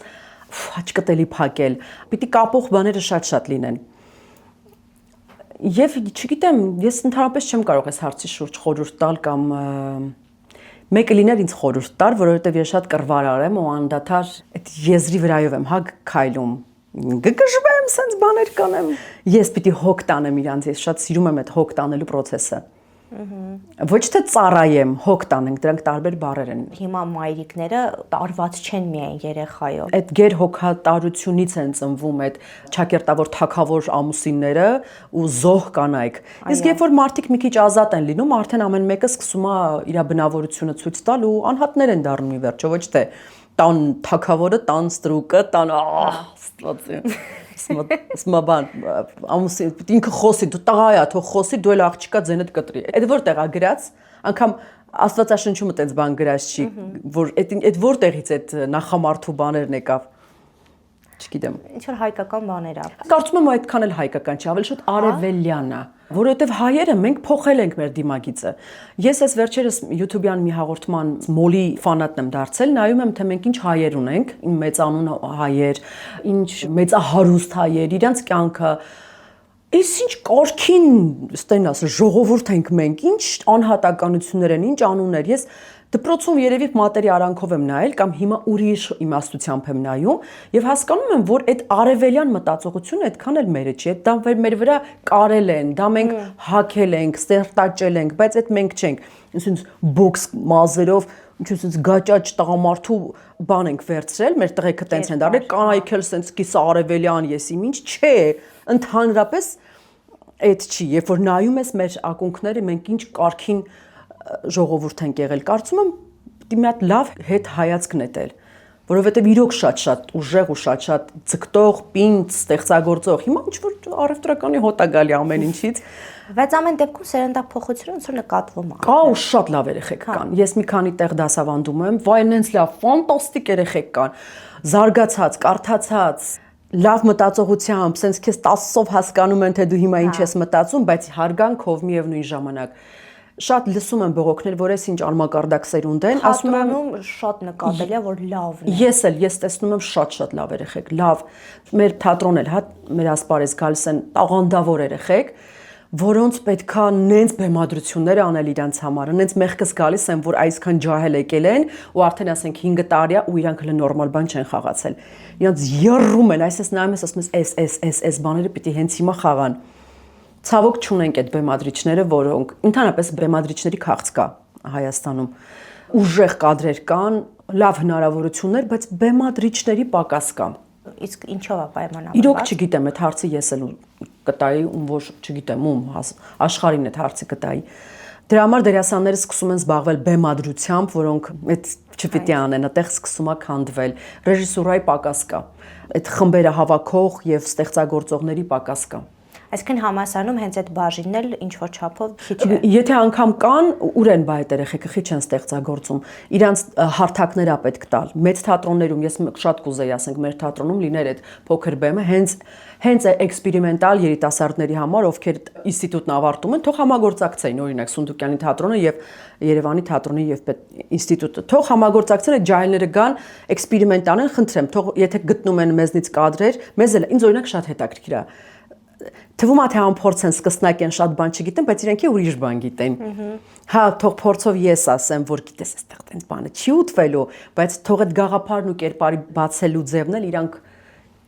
հաճկտելի փակել, պիտի կապող բաները շատ լինեն։ Եվ չգիտեմ, ես ընդհանրապես չեմ կարող այս հարցի շուրջ խորհուրդ տալ կամ մեկը լիներ ինձ խորհուրդ տար, որովհետև ես շատ կռվարար եմ ու անդադար այդ եզրի վրայով եմ հա քայլում։ Գժվեմ, սենց բաներ կանեմ։ Ես պիտի հոգ տանեմ իրանց, ես շատ սիրում եմ այդ հոգ տանելու process-ը։ Ոչ թե ծառայեմ, հոգ տանենք, դրանք տարբեր բառեր են։ Հիմա մայրիկները տարված չեն միայն երեխայով։ Այդ գեր հոգատարությունից են ծնվում այդ ճակերտավոր թակավոր ամուսինները ու զոհ կանայք։ Իսկ երբ որ մարդիկ մի քիչ ազատ են լինում, արդեն ամեն մեկը սկսում է իր բնավորությունը ցույց տալ ու անհատներ են դառնում ի վերջո, ոչ թե տան թակավորը, տան ստրուկը, տան ստացի։ Սմաբան ամուսին ինքը խոսի դու տղայա թող խոսի դու էլ աղջիկա ձենդ կտրի այդ որտեղ է գրած անգամ Աստվածաշնչում այդպես բան գրած չի որ այդ որտեղից այդ նախամարդու բաներն եկավ չգիտեմ ինչ որ հայկական բաներ ա կարծում եմ այդքան էլ հայկական չի ավելի շուտ արևելյան է որովհետև հայերը մենք փոխել ենք մեր դիմագիծը ես այս վերջերս YouTube-յան մի հաղորդման մոլի ֆանատն եմ դարձել նայում եմ թե մենք ինչ հայեր ունենք մեծանուն հայեր ինչ մեծահարուստ հայեր իրանց կյանքը Այս ինչ կարգին ստենաս ժողովուրդ ենք մենք ինչ անհատականություններ են ինչ անուններ ես դպրոցում երևի մատերի արանքով եմ նայել կամ հիմա ուրիշ իմաստությամբ եմ նայում եւ հասկանում եմ որ այդ արևելյան մտածողությունը այդքան էլ մերը չի դա մեր վրա կարել են դա մենք հակել ենք ստերտաճել ենք բայց այդ մենք չենք ինձ բոքս մազերով ինչ-որ գաճաճ տղամարդու բան ենք վերցրել մեր տղեկը տենց են դառել կանայք էլ սենց կիս արևելյան ես իմ ինչ չէ ընդհանրապես այդ չի երբ որ նայում ես մեր ակունքները մենք ինչ կարգին ժողովուրդ ենք եղել կարծում եմ պիտի մի հատ լավ հետ հայացք նետել որովհետև իրոք շատ ուժեղ ու շատ ձգտող, պինդ, ստեղծագործող։ Հիմա ինչ որ առևտրականի հոտ է գալի ամեն ինչից։ Բայց ամեն դեպքում սերնդափոխությունը ոնց որ նկատվում է։ Կա ու շատ լավ երեխեք կան։ Ես մի քանի տեղ դասավանդում եմ, վայ նենց լավ, ֆանտաստիկ երեխեք կան։ Զարգացած, կարդացած, լավ մտածողությամբ, sense քեզ 10-ով հասկանում են, թե դու հիմա ինչ ես մտածում, բայց հարգանքով միևնույն ժամանակ։ Շատ լսում եմ բողոքներ, որ ես ինչ անմակարդակ սերունդ են, ասում եմ շատ նկատելի է, որ լավն է։ Ես տեսնում եմ շատ լավ երեխեք, լավ։ Մեր թատրոն էլ, հա, մեր ասպարեզ գալիս են տաղանդավոր երեխեք, որոնց պետքա նենց բեմադրություններ անել իրանց համար, նենց մեղքս գալիս են, որ այսքան ջահել եկել են ու արդեն ասենք 5 տարի է ու իրանք հələ նորմալ բան չեն խաղացել։ Իրանց եռում են, այսպես նայում ես, ասում ես, այս բաները պիտի հենց հիմա խաղան։ Ցավոք չունենք այդ բեմադրիչները, որոնք ընդհանրապես բեմադրիչների քաղց կա Հայաստանում։ Ուժեղ կադրեր կան, լավ հնարավորություններ, բայց բեմադրիչների պակաս կա։ Իսկ ինչով է պայմանավորված։ Իրոք չգիտեմ, այդ հարցը ես էլ կտայի, որ չգիտեմ, աշխարհին այդ հարցը կտայի։ Դրա համար դերասանները սկսում են զբաղվել բեմադրությամբ, որոնք այդ չպիտի անեն, այդտեղ սկսում է քանդվել։ Ռեժիսուրայի պակաս կա։ Այդ խմբերը հավաքող եւ ստեղծագործողների պակաս կա։ Այսինքն համասարանում հենց այդ բաժինն էլ ինչ որ չափով քիչ է։ Եթե անգամ կան, ուր են բայ այդ երեխեքը քիչ են ստեղծագործում։ Իրանց հարթակներ է պետք տալ։ Մեծ թատրոններում ես շատ կուզեի, ասենք, մեր թատրոնում լիներ այդ փոքր բեմը, հենց էքսպերիմենտալ երիտասարդների համար, ովքեր ինստիտուտն ավարտում են, թող համագործակցեին, օրինակ Սունդուկյանի թատրոնը եւ Երևանի թատրոնի եւ ինստիտուտը։ Թող համագործակցեն, այդ ջահելները գան, էքսպերիմենտ անեն, խնդրեմ, թող եթե գտնում են մեզնից կադրեր, մեզ էլ ինձ օրինակ շատ հետաքրքիր է։ Թվում է թե անփորձ են, սկսնակ են, շատ բան չգիտեն, բայց իրենք ուրիշ բան գիտեն։ Հա, թող փորձով ես ասեմ, որ գիտես, այստեղ տենց բանը չի ուտվելու, բայց թող այդ գաղափարն ու կերպարի բացելու ձևն էլ իրանք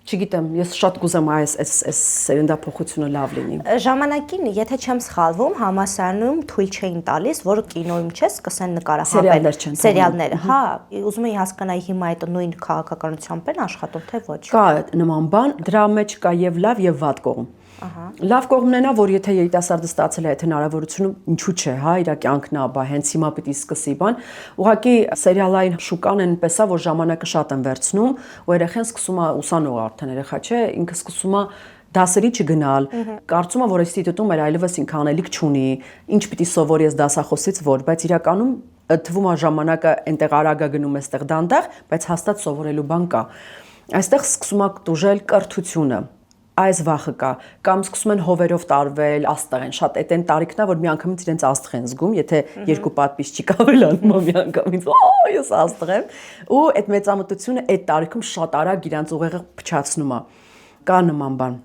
չգիտեմ, ես շատ կուզեմ այս սերնդափոխությունը լավ լինի։ Ժամանակին, եթե չեմ սխալվում, համասարանում թույլ չէին տալիս, որ կինոյում չես սկսեն նկարահանվել սերիալները։ Հա, ուզում եի հասկանալ հիմա այդ նույն քաղաքականությամբ են աշխատում, թե ոչ։ Կա նման բան, դրա մեջ կա եւ լավ եւ վատ կողմ։ Լավ կողմն է նա, որ եթե երիտասարդը ստացել է այդ հնարավորությունը, ինչու՞ չէ, հա, իր կյանքն է, բա հենց հիմա պիտի սկսի բան։ Ուղղակի սերիալային շուկան այնպես է, որ ժամանակը շատ են վերցնում, ու երեխան սկսում է ուսանող արդեն երեխա չէ, ինքը սկսում է դասերի չգնալ, կարծում է, որ ինստիտուտում էլ այլևս ինքը անելիք չունի, ինչ պիտի սովորի ես դասախոսից որ, բայց իրականում թվում է ժամանակը այնտեղ արագ է գնում, այստեղ դանդաղ, բայց հաստատ սովորելու բան կա։ Այստեղ սկսում է տուժել կրթությունը։ Այս վախը կա, կամ սկսում են հովերով տարվել, աստղ են, շատ այդ են տարիքն է, որ միանգամից իրենց աստղ են զգում, եթե երկու պատպիս չի կավելանում, միանգամից, ես աստղ եմ, ու այդ մեծամտությունը այդ տարիքում շատ արագ իրենց ուղեղը փչացնում է։ Կա նման բան։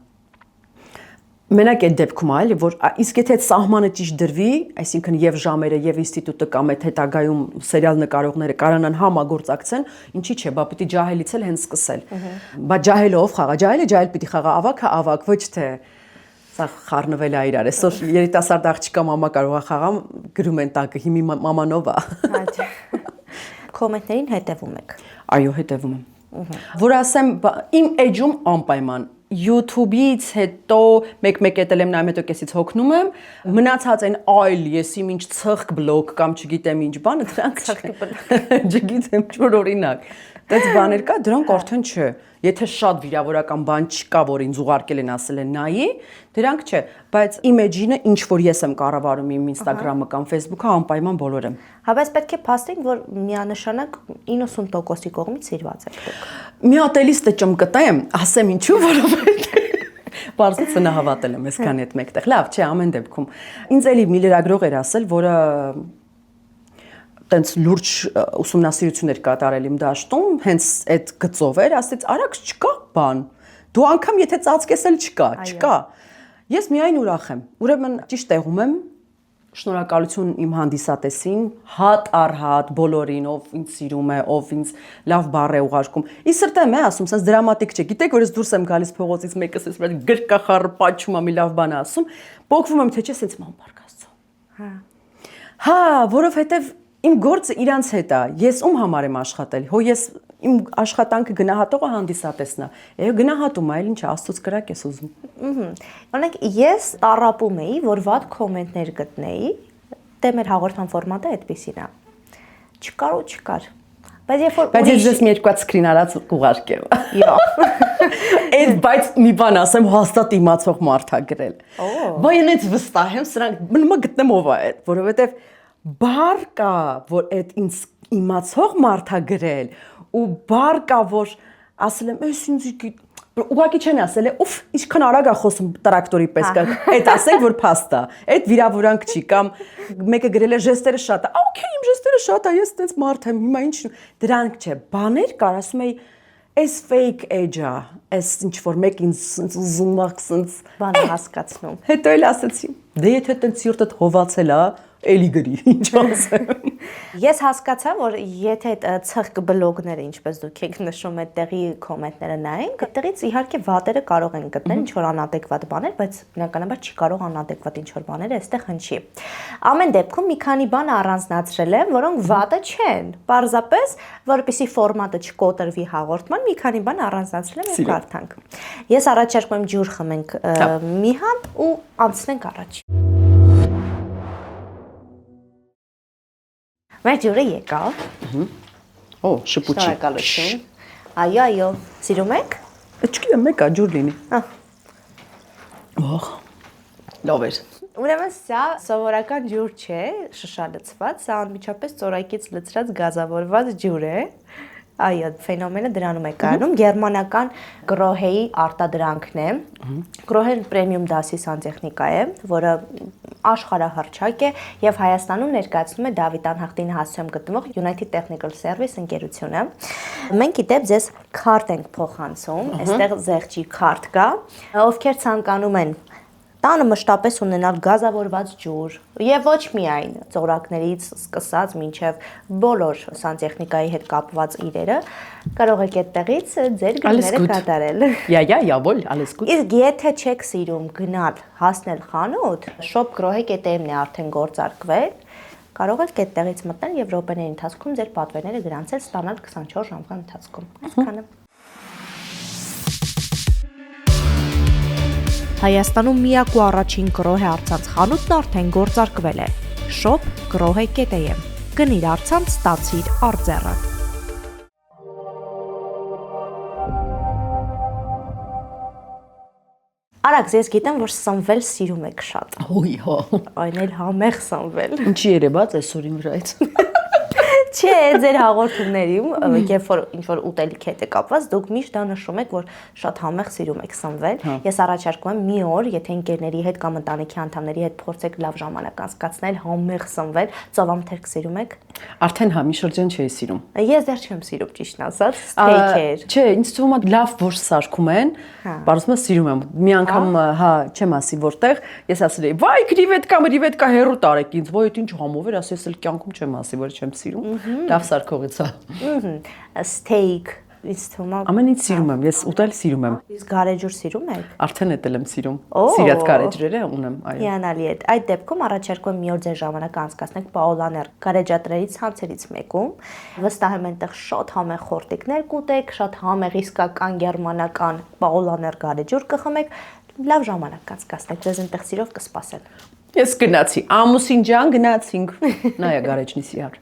Մենակ այդ դեպքում այլ, որ իսկ եթե այդ սահմանը ճիշտ դրվի, այսինքն եւ ժամերը եւ ինստիտուտը կամ այդ հետագայում սերիալ նկարողները կարողանան համագործակցեն, ինչի՞ չէ, բա պիտի ջահելից էլ հենց սկսել։ Բա ջահելը ով խաղա, ջահել պիտի խաղա, ավակը ավակ, ոչ թե սա խառնվել է իրար, այսօր երիտասարդ աղջիկա մամա կարող է խաղամ, գրում են տակը, հիմի մամանով է։ Կոմենտներին հետևում եք։ Այո, հետևում եմ։ Որ ասեմ, իմ էջում անպայման YouTube-ից հետո մեկ-մեկ էտել եմ նայում, հետո կեսից հոգնում եմ, մնացած այն այլ ես իմ ինչ ցղկ բլոգ կամ չգիտեմ ինչ բանը, դրանք չգիտեմ, ինչ-որ օրինակ։ Դες բաներ կա, դրանք արդեն չէ։ Եթե շատ վիրավորական բան չկա, որ ինձ ուղարկել են, ասել են նայի, դրանք չէ, բայց իմեջինը ինչ որ ես եմ կառավարում իմ Instagram-ը կամ Facebook-ը, անպայման բոլոր եմ։ Հա, բայց պետք է փաստենք, որ միանշանակ 90%-ի կողմից սիրված եք դուք։ Մի հատ էլի ստճում կտեմ, ասեմ ինչու, որովհետեւ Պարզից նա հավատել եմ այսքան այդ մեկտեղ։ Լավ, չէ, ամեն դեպքում։ Ինձ էլի մի լրագրող էր ասել, որը տենց լուրջ ուսումնասիրություններ կատարել իմ դաշտում, հենց այդ գծով էր, ասեց, արագ չկա բան։ Դու անգամ եթե ծածկես էլ չկա։ Ես միայն ուրախ եմ։ Ուրեմն ճիշտ տեղում եմ։ Շնորհակալություն իմ հանդիսատեսին, հատ առ հատ բոլորին, ով ինձ սիրում է, ով ինձ լավ բառ է ուղարկում։ Ի սրտեմ է ասում, sense դրամատիկ չէ։ Գիտեք, որ ես դուրս եմ գալիս փողոցից, մեկս էս գրկախառը պատճում է, մի լավ բան ասում, փոխվում եմ, թե չէ, sense ման բարգ Աստծո։ Հա, որովհետև իմ գործը իրանց հետ է։ Ես ում համար եմ աշխատել։ Հո ես իմ աշխատանքը գնահատողը հանդիսատեսն է։ Գնահատում է, այլ ինչ Աստծոց կրակ ես ուզում։ Օրինակ ես տառապում էի, որ վատ կոմենտներ գտնեի, դե մեր հաղորդման ֆորմատը այդպեսին է։ Չկար ու չկար։ Բայց ես ձեզ մի երկու հատ սկրին արած կուղարկեմ։ Յո։ Այդ բայց մի բան ասեմ, հաստատ իմացող մարդ ա գրել։ Բայց ինձ վստահ եմ, սրանք մնա գտնեմ ով է այդ, որովհետև բառ կա, որ այդ ինձ իմացող մարդ ա գրել, ու բառ կա, որ ասել եմ, «Էս ինձ ուղղակի չեն ասել, ուֆ, ինչքան արագ ա խոսում տրակտորի պես կա»։ Այդ ասենք, որ փաստ ա։ Այդ վիրավորանք չի, կամ մեկը գրել է ժեստերը շատ ա։ Okay, իմ ժեստերը շատ ա, ես այդպես մարդ եմ, հիմա ինչ դրանք չէ։ Բաներ կար, ասում էի, այս fake edge ա, այս ինչ որ մեկ ինձ զումախ սենց բանը հասկացնում։ Հետո էլ ասեցի, դե եթե տենց սիրտդ հովացել ա, էլի գրի, ինչ ասեմ։ Ես հասկացա, որ եթե այդ ցղկ բլոգները, ինչպես դուք եք նշում, այդտեղի կոմենտները նայենք, այդտեղից իհարկե վատերը կարող են գտնել ինչ որ անադեկվատ բաներ, բայց բնականաբար չի կարող անադեկվատ ինչ որ բաներ այստեղ հնչի։ Ամեն դեպքում մի քանի բան առանձնացրել եմ, որոնք վատը չեն։ Պարզապես, որպեսզի ֆորմատը չկոտրվի հաղորդման, մի քանի բան առանձնացրել եմ ու կարդանք։ Ես առաջարկում եմ ջուր խմենք մի հատ ու անցնենք առաջ։ Մեր ջուրը եկավ։ Օ, շփուչի։ Շնորհակալություն։ Այո, սիրում եք։ Չգիտեմ, մեկա ջուր լինի։ Ահ։ Լավ էր։ Ուրեմն սա սովորական ջուր չէ, շշալցված, սա անմիջապես ծորակից լցրած գազավորված ջուր է։ Այո, ֆենոմենը դրանում է կայանում, գերմանական Grohe-ի արտադրանքն է։ Grohe-ն պրեմիում դասի սանտեխնիկա է, որը աշխարհահռչակ է եւ Հայաստանում ներկայացնում է Դավիթ Անհախտի հասցեում գտնվող United Technical Service ընկերությունը։ Մենք իդեպ ձեզ քարտ ենք փոխանցում, այստեղ զեղչի քարտ կա, ովքեր ցանկանում են տանը մշտապես ունենալ գազավորված ջուր եւ ոչ միայն ծորակներից սկսած մինչեւ բոլոր սանտեխնիկայի հետ կապված իրերը կարող եք այդտեղից ձեր գները կատարել։ Jawohl, alles gut։ Իսկ եթե չեք սիրում գնալ հասնել խանութ, Shop Grohe.am-ն է արդեն գործարկվել, կարող եք այդտեղից մտնել եւ րոպեների ընթացքում ձեր պատվերները գրանցել ստանալ 24 ժամվա ընթացքում։ Այսքանը։ Հայաստանում միակ ու առաջին Grohe առցանց խանութն արդեն գործարկվել է։ Shop Grohe.am։ Գնիր առցանց, ստացիր արձեռը։ Արաքս, ես գիտեմ, որ սնվել սիրում եք շատ։ Ոյ, հա։ Այն էլ համեղ սնվել։ Ինչի երևաց այսօր իմ վրայից։ Չէ, ձեր հաղորդումներում, երբ որ ինչ-որ ուտելիք հետ է կապված, դուք միշտ դա նշում եք, որ շատ համեղ սիրում եք սնվել։ Ես առաջարկում եմ մի օր, եթե ընկերների հետ կամ ընտանիքի անդամների հետ փորձեք լավ ժամանակ անցկացնել, համեղ սնվել, ծովամթերք սիրում եք։ Արդեն հա, մի շրջան չէի սիրում։ Ես դեռ չեմ սիրում, ճիշտն ասած, սթեյքեր։ Չէ, ինձ թվում է լավ որ սարքում են, բարձրացնում սիրում եմ։ Մի անգամ, հա, չեմ ասի որտեղ, ես ասել էի, «Վայ, կրիվետկա հերո տարեք ինձ, ոյ, ինչ համով էր», ասես էլ կյանքում չեմ ասի, որ չեմ սիրում։ Լավ սարքողից է։ Ստեյք, ինձ թվում է։ Ամեն ինչ սիրում եմ, ես ուտել սիրում եմ։ Իսկ գարեջուր սիրում եք։ Արդեն էլ եմ սիրում։ Սիրած գարեջրերը ունեմ, այո։ Հիանալի է։ Այդ դեպքում առաջարկում եմ մի օր ձեր ժամանակը անցկացնեք Paulaner գարեջատրերից ցանցերից մեկում։ Վստահ եմ այնտեղ շատ համեղ խորտիկներ կուտեք, շատ համեղ իսկական գերմանական Paulaner գարեջուր կխմեք, լավ ժամանակ անցկացնեք, ձեզ այնտեղ սիրով կսպասեն։ Ես գնացի, ամուսին ջան գնացինք։ Նայա գարեջնի սիրար։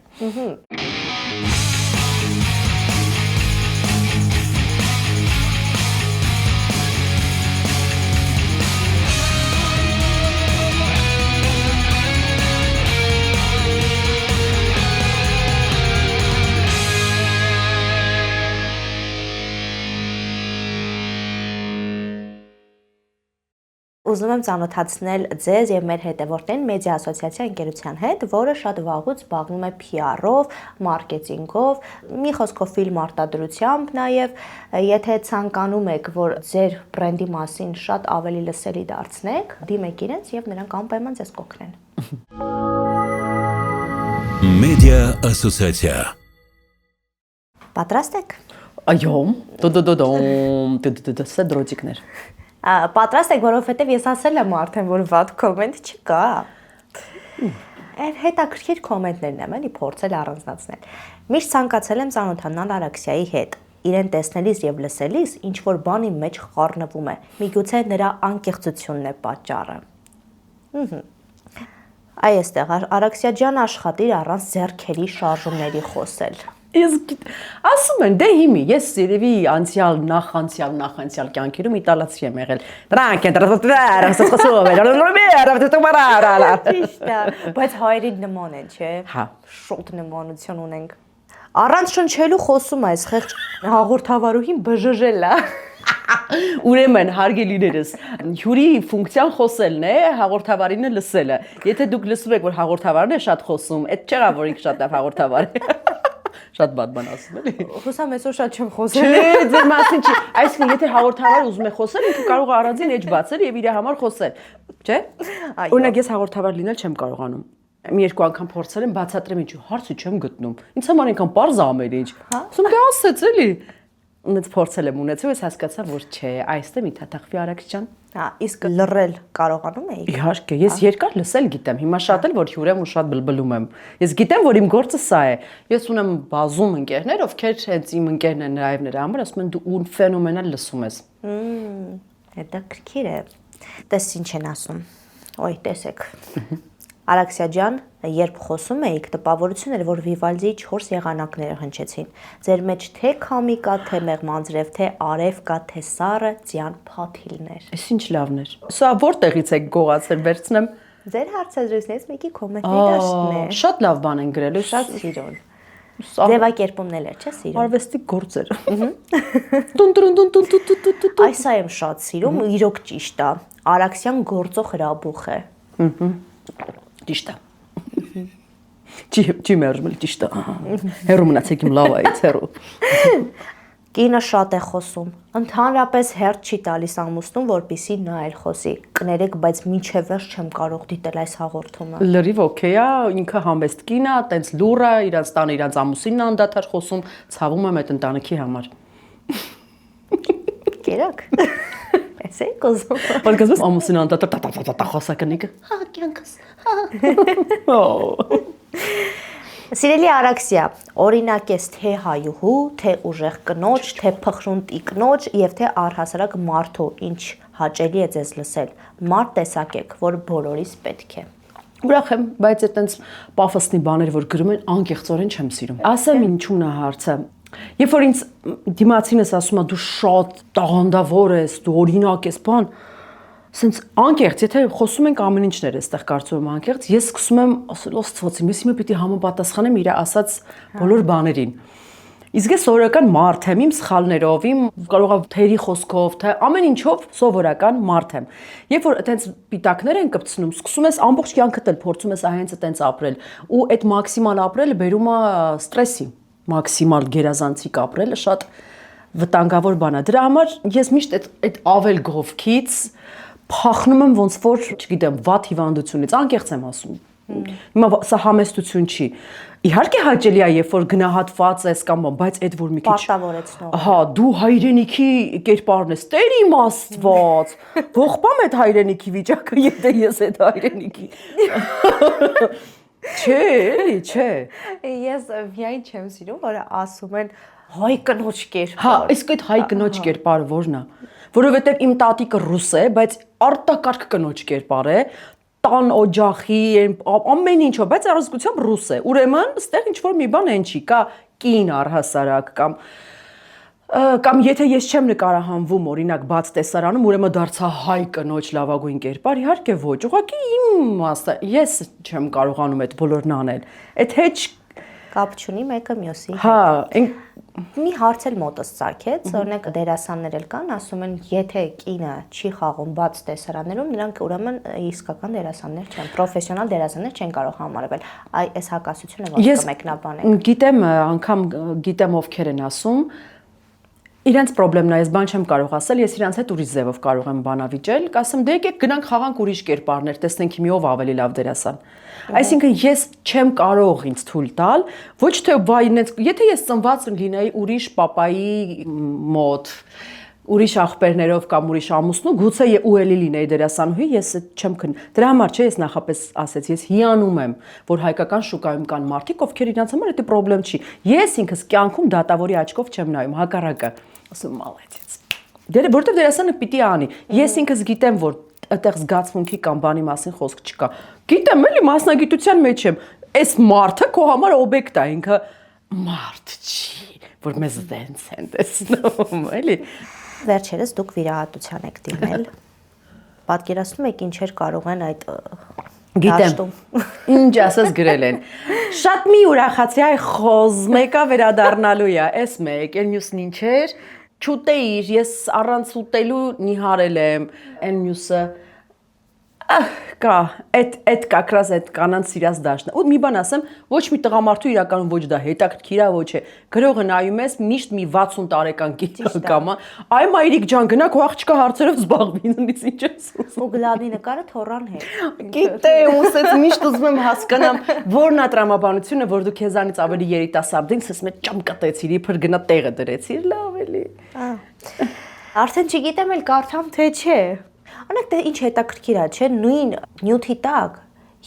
Ուզում եմ ծանոթացնել ձեզ եւ մեր հետևորդներին Մեդիա ասոցիացիա ընկերության հետ, որը շատ վաղուց զբաղվում է PR-ով, մարքեթինգով, մի խոսքով ֆիլմ արտադրությամբ նաեւ, եթե ցանկանում եք, որ ձեր բրենդի մասին շատ ավելի լսելի դարձնեք, դիմեք իրենց եւ նրանք անպայման ձեզ կօգնեն։ Մեդիա ասոցիացիա։ Պատրաստ եք։ Այո, սա դրոճիկներ։ Պատրաստ եք, որովհետև ես ասել եմ արդեն, որ վատ կոմենտ չկա։ Հետաքրքիր կոմենտներն եմ էլի փորձել առանձնացնել։ Միշտ ցանկացել եմ ծանոթանալ Արաքսիայի հետ։ Իրեն տեսնելիս եւ լսելիս ինչ որ բանի մեջ խառնվում է։ Միգուցե նրա անկեղծությունն է պատճառը։ Այստեղ Արաքսիա ջան աշխատիր առանց ձեռքերի շարժումների խոսել։ Ես ասում են, դե հիմի, ես երևի նախանցյալ կյանքերում իտալացի եմ եղել։ Դրանք են Ճիշտ է, բայց հայերին նման են, չէ։ Հա։ Շոտ նմանություն ունենք։ Առանց շնչելու խոսում է, այս խեղճ հաղորդավարուհին բժժել է։ Ուրեմն, հարգելիներս, հյուրի ֆունկցիան խոսելն է, հաղորդավարինը լսելը։ Եթե դուք լսում եք, որ հաղորդավարն է շատ խոսում, այդ չեղա, որ ինքը շատ լավ հաղորդավար է։ Շատ բան ասում էլի։ Հուսամ այսօր շատ չեմ խոսել։ Չէ, ձեր մասին չի։ Այսինքն, եթե հաղորդավարը ուզում է խոսել, ինքը կարող է առանձին էջ բացել եւ իր համար խոսել, չէ՞։ Օրինակ ես հաղորդավար լինել չեմ կարողանում։ Մի երկու անգամ փորձել եմ, բացատրեմ ինչու, հարցը չեմ գտնում։ Ինձ համար այնքան པարզ է ամեն ինչ։ Ասում դե ասեց էլի։ Ունեց փորձել եմ ունեցել, ես հասկացա, որ չէ, այստեղ մի թաթախվի Արաքսյան։ Հա, իսկ լռել կարողանում էիք։ Իհարկե, ես երկար լսել գիտեմ, հիմա շատ էլ որ հյուրեմ ու շատ բլբլում եմ։ Ես գիտեմ, որ իմ գործը սա է։ Ես ունեմ բազում ընկերներ, ովքեր հենց իմ ընկերն են նաև նրա համար, ասում են դու ֆենոմենալ լսում ես։ Հետաքրքիր է։ Տես ինչ են ասում։ Ոյ, տեսեք։ Արաքսիա ջան, երբ խոսում էիք, տպավորություն էր, որ Վիվալդիի 4 եղանակները հնչեցին։ Ձեր մեջ թե քամի կա, թե մեղմանձրև, թե արև կա, թե սառը, ձյան փաթիլներ։ Այս ինչ լավն էր։ Սա որտեղից եք գողացել, վերցնեմ։ Ձեր հարցազրույցներից մեկի կոմենտի դաշտն է։ Շատ լավ բան են գրել, Շատ սիրուն։ Ձևակերպումներ էր, չէ՞ սիրում։ Արվեստի գործեր։ Տուն։ Այս եմ շատ սիրում, իրոք ճիշտ է։ Արաքսիան գործող հրաբուխ է։ Ճիշտ է։ Չի մերժում, ճիշտ է։ Հերո մնացեք իմ լավայից, հերո։ Կինը շատ է խոսում։ Ընդհանրապես հերթ չի տալիս ամուսնուն, որպեսզի նա էլ խոսի։ Կներեք, բայց մինչև վերջ չեմ կարող դիտել այս հաղորդումը։ Լրիվ օքեյ է, ինքը համեստ կին է, տենց լուր է, իրանց տանը իրանց ամուսինն է անդադար խոսում, ցավում եմ այդ ընտանիքի համար։ Կերակ։ Էս է կոզում։ Ալգազես ամուսինը անդադար խոսակնիկը։ Հա, կյանքս։ Սիրելի Արաքսիա, օրինակ ես թե հայուհու, թե ուժեղ կնոջ, թե փխրուն տիկնոջ եւ թե առհասարակ մարդու, ինչ հաճելի է ձեզ լսել։ Մարդ տեսակ եք, որ բոլորիս պետք է։ Ուրախ եմ, բայց այտենց պաֆոսնի բաներ, որ գրում են, անկեղծորեն չեմ սիրում։ Ասեմ ինչու՞ն է հարցը։ Երբ որ ինձ դիմացինս ասում է դու շատ տաղանդավոր ես, դու օրինակ ես, բան, սենց անկեղծ, եթե խոսում ենք ամեն ինչներ էստեղ կարծում եմ անկեղծ, ես սկսում եմ ասել ոստվոցի, ես հիմա պիտի համապատասխանեմ իր ասած բոլոր բաներին։ Իսկ ես սովորական մարդ եմ, իմ սխալներով, իմ կարող է թերի խոսքով, թե ամեն ինչով սովորական մարդ եմ։ Երբ որ այտենց պիտակներ են կպցնում, սկսում ես ամբողջ կյանքդ էլ փորձում ես այնց այտենց ապրել, ու այդ մաքսիմալ ապրելը բերում է ստրեսի, մաքսիմալ գերազանցիկ ապրելը շատ վտանգավոր բան է։ Դրա համար ես միշտ այդ ավել գովքից փախնում եմ ոնց որ, չգիտեմ, վատ հիվանդությունից, անկեղծ եմ ասում։ Հիմա սա համեստություն չի։ Իհարկե հաճելի է, երբ որ գնահատված ես կամ, բայց այդ որ մի քիչ Պարտավորեցնող։ Հա, դու հայրենիքի կերպարն ես, Տեր իմ Աստված։ Ողբամ այդ հայրենիքի վիճակը, եթե ես այդ հայրենիքի։ Չէ, էլի, չէ։ Ես միայն չեմ սիրում, որ ասում են հայ կնոջ կերպար։ Հա, իսկ այդ հայ կնոջ կերպարը ո՞րն է։ Որովհետև իմ տատիկը ռուս է, բայց արտակարգ կնոջ կերպար է, տան օջախի, ամեն ինչով, բայց առանցքությամբ ռուս է։ Ուրեմն, ստեղ ինչ որ մի բան են չի, կա կին առհասարակ կամ եթե ես չեմ նկարահանվում, օրինակ բաց տեսարանում, ուրեմն դարձա հայ կնոջ լավագույն կերպար, իհարկե ոչ, ուղղակի իմ ես չեմ կարողանում այդ բոլորն անել։ Այդ հետ կապ չունի մեկը մյուսի։ Հա, մի հարց էլ մոտս ցակեց, օրինակ դերասաններ էլ կան, ասում են, եթե կինը չի խաղում բաց տեսարաններում, նրանք ուրեմն իսկական դերասաններ չեն, պրոֆեսիոնալ դերասաններ չեն կարող համարվել։ Այս հակասությունը ո՞նց կմեկնաբանեք։ Գիտեմ, անգամ գիտեմ ովքեր են ասում, իրենց խնդրեմն է, ես բան չեմ կարող ասել, ես իրենց հետ ուրիշ ձևով կարող եմ բանավիճել, կասեմ դե եկեք գնանք խաղանք ուրիշ կերպարներ, տեսնենք մի ով ավելի լավ դերասան։ Այսինքն ես չեմ կարող ինձ թույլ տալ, ոչ թե վայնեց, եթե ես ծնված լինեի ուրիշ պապայի մոտ, ուրիշ աղբերներով կամ ուրիշ ամուսնու, գուցե ու էլի լինեի դերասանուհի, ես չեմ քն։ Դրա համար չէ, ես նախապես ասեցի, ես հիանում եմ, որ հայկական շուկայում կան մարդիկ, ովքեր իրենց համար դա խնդրեմ չի։ Ես ինքս կյանքում դատավորի աչքով չեմ նայում, հակառակը, ասում մալեցից։ Որտեվ դերասանը պիտի անի։ Ես ինքս գիտեմ, որ այդտեղ զգացմունքի կամ բանի մասին խոսք չկա։ Գիտեմ, էլի մասնագիտության մեջ եմ։ Այս մարդը քո համար օբյեկտ է, ինքը մարդ չի, որ մեզ դենց են տեսնում, էլի։ Վերջերս դուք վիրահատության եք դիմել։ Պատկերացնում եք ինչեր կարող են այդ Գիտեմ։ Ինչ ասես գրել են։ Շատ մի ուրախացի այ խոզ մեկա վերադառնալու է, էս մեկ, էլ մյուսն ինչեր, չուտեիր, ես առանց ուտելու նիհարել եմ, այն մյուսը կա, այդ կակրաս այդ կանանց սիրած դաշտն է։ Ու մի բան ասեմ, ոչ մի տղամարդու իրականում ոչ դա հետաքրքիր է, ոչ է։ Գրողը նայում ես միշտ մի 60 տարեկան կամա, այ մայրիկ ջան, գնա քո աղջկա հարցերով զբաղվի, ինձ ինչ ես ուզում։ ու գլադի նկարը թորան հետ։ Գիտեմ, ուսից միշտ ուզում եմ հասկանամ, որն է տրամաբանությունը, որ դու քեզանից ավելի երիտասարդ ես, ասես մեծ ճամկատեցիր, իբր գնա տեղը դրեցիր, լավ էլի։ Արդեն չգիտեմ էլ կարդամ թե չէ։ Անեք դե ինչ հետաքրքիր է, չէ՞, նույն նյութի տակ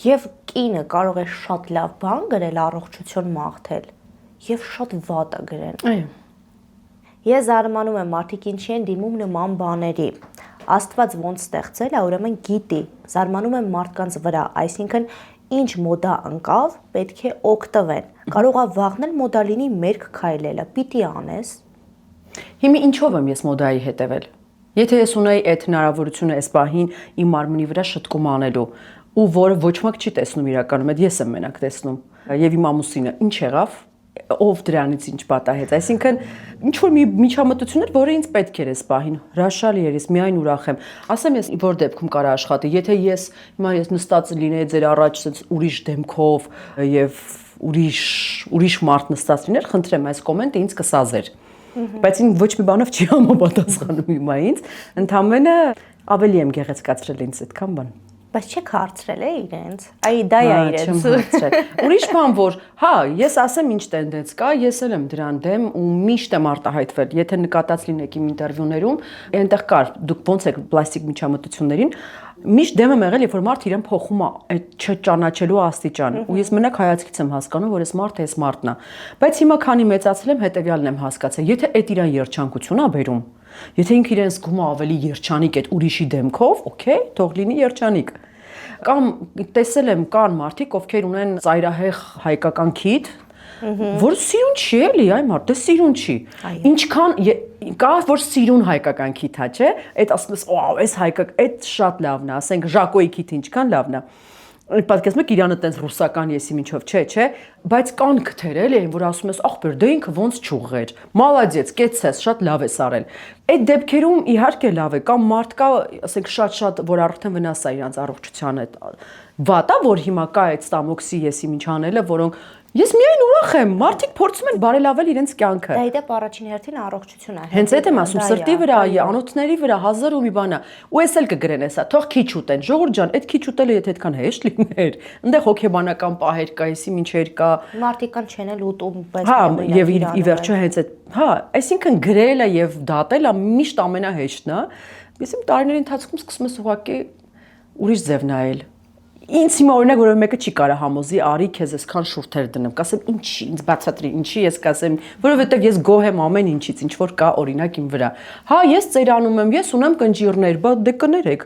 եւ կինը կարող է շատ լավ բան գրել առողջություն մաղթել եւ շատ վատ է գրել։ Այո։ Ես զարմանում եմ մարդիկ ինչի են դիմում նման բաների։ Աստված ոնց ստեղծել է, ուրեմն գիտի։ Զարմանում եմ մարդկանց վրա, այսինքն ինչ մոդա ընկավ, պետք է օգտվեն։ Կարող է վաղնել մոդա լինի մերկ քայլելը, պիտի անես։ Հիմա ինչով եմ ես մոդայի հետևել։ Եթե ես ունեի այդ հնարավորությունը այս պահին իմ մարմնի վրա շտկում անելու, ու որը ոչ ոք չի տեսնում իրականում, այդ ես եմ մենակ տեսնում, եւ իմ ամուսինը ինչ եղավ, ով դրանից ինչ պատահեց, այսինքն ինչ որ մի միջամտություն էր, որը ինձ պետք էր այս պահին, հրաշալի էր, ես միայն ուրախ եմ։ Ասեմ ես որ դեպքում կարա աշխատի, եթե ես հիմա ես նստած լինեի ձեր առաջ sense ուրիշ դեմքով եւ ուրիշ մարդ նստած լիներ, խնդրեմ այս կոմենտը ինձ կսազեր։ Բայց ինձ ոչ մի բանով չի համապատասխանում հիմա ինձ, ընդամենը ավելի եմ գեղեցկացրել ինձ այդքան բան։ Բայց չեք հարցրել է իրենց։ Այ դա է իրենց։ Ուրիշ բան որ, հա, ես ասեմ ինչ տենդենց կա, ես էլ եմ դրան դեմ ու միշտ եմ արտահայտվել։ Եթե նկատած լինեք իմ ինտերվյուներում, այնտեղ կար, դուք ոնց եք պլաստիկ միջամտություններին, միշտ դեմ եմ եղել, երբ որ մարդ իրեն փոխում է այդ չճանաչելու աստիճան, ու ես մենակ հայացքից եմ հասկանում, որ այս մարդը էս մարդն է։ Բայց հիմա քանի մեծացել եմ, հետեւյալն եմ հասկացել, եթե այդ իրան երջանկություն է բերում, եթե ինքը իրեն զգում է ավելի երջանիկ այդ ուրիշի դեմքով, օքեյ, թող լինի երջանիկ։ Կամ տեսել եմ կան մարդիկ, ովքեր ունեն ծայրահեղ հայկական քիթ, որ սիրուն չի էլի, այ մարդ, դե սիրուն չի։ Ինչքան կա որ սիրուն հայկական քիթա, չէ՞, այդ ասում ես, «Օ, այս հայկական, այդ շատ լավն է», ասենք Ժակոյի քիթը ինչքան լավն է։ Պատկերացնում եք իրանը տենց ռուսական եսի ինչով չէ, բայց կան քթեր էլի, որ ասում ես, ախպեր, դե ինքը ոնց չուղղեր։ Մալադեց, կեցես, շատ լավ ես արել։ Այդ դեպքերում իհարկե լավ է, կամ մարդ կա, ասենք շատ որ արդեն վնաս է իրանց առողջությանը, վատա որ հիմա կա այդ ստամոքսի եսի ինչ անելը, որոնք ես միայն ուրախ եմ, մարդիկ փորձում են բարելավել իրենց կյանքը։ Դա իդեպ առաջին հերթին առողջություն է։ Հենց այդ եմ ասում, սրտի վրա, անոթների վրա 1000 ու մի բան է։ Ու էս էլ կգրեն էսա, թող քիչ ուտեն։ Ժողովուրդ ջան, այդ քիչ ուտելը եթե այդքան հեշտ լիներ, այնտեղ հոգեբանական պահեր կա, եսի ինչեր կա։ Մարդիկան չեն էլ ուտում, բայց հա, եւ ի վերջո հենց այդ, հա, այսինքն գրելը եւ դատելը միշտ ամենահեշտն է։ Իսկ իմ տարիների ընթացքում սկսում ես ուղղակի ուրիշ ձև նայել։ Ինձ հիմա օրինակ որ մեկը չի կարա համոզի, արի քեզ այսքան շուրթեր դնեմ, կասեմ ինչի, ինձ բացատրի, ինչի ես կասեմ, որովհետև ես գոհ եմ ամեն ինչից, ինչ որ կա օրինակ իմ վրա։ Հա, ես ծերանում եմ, ես ունեմ կնճիռներ, բա դե կներեք։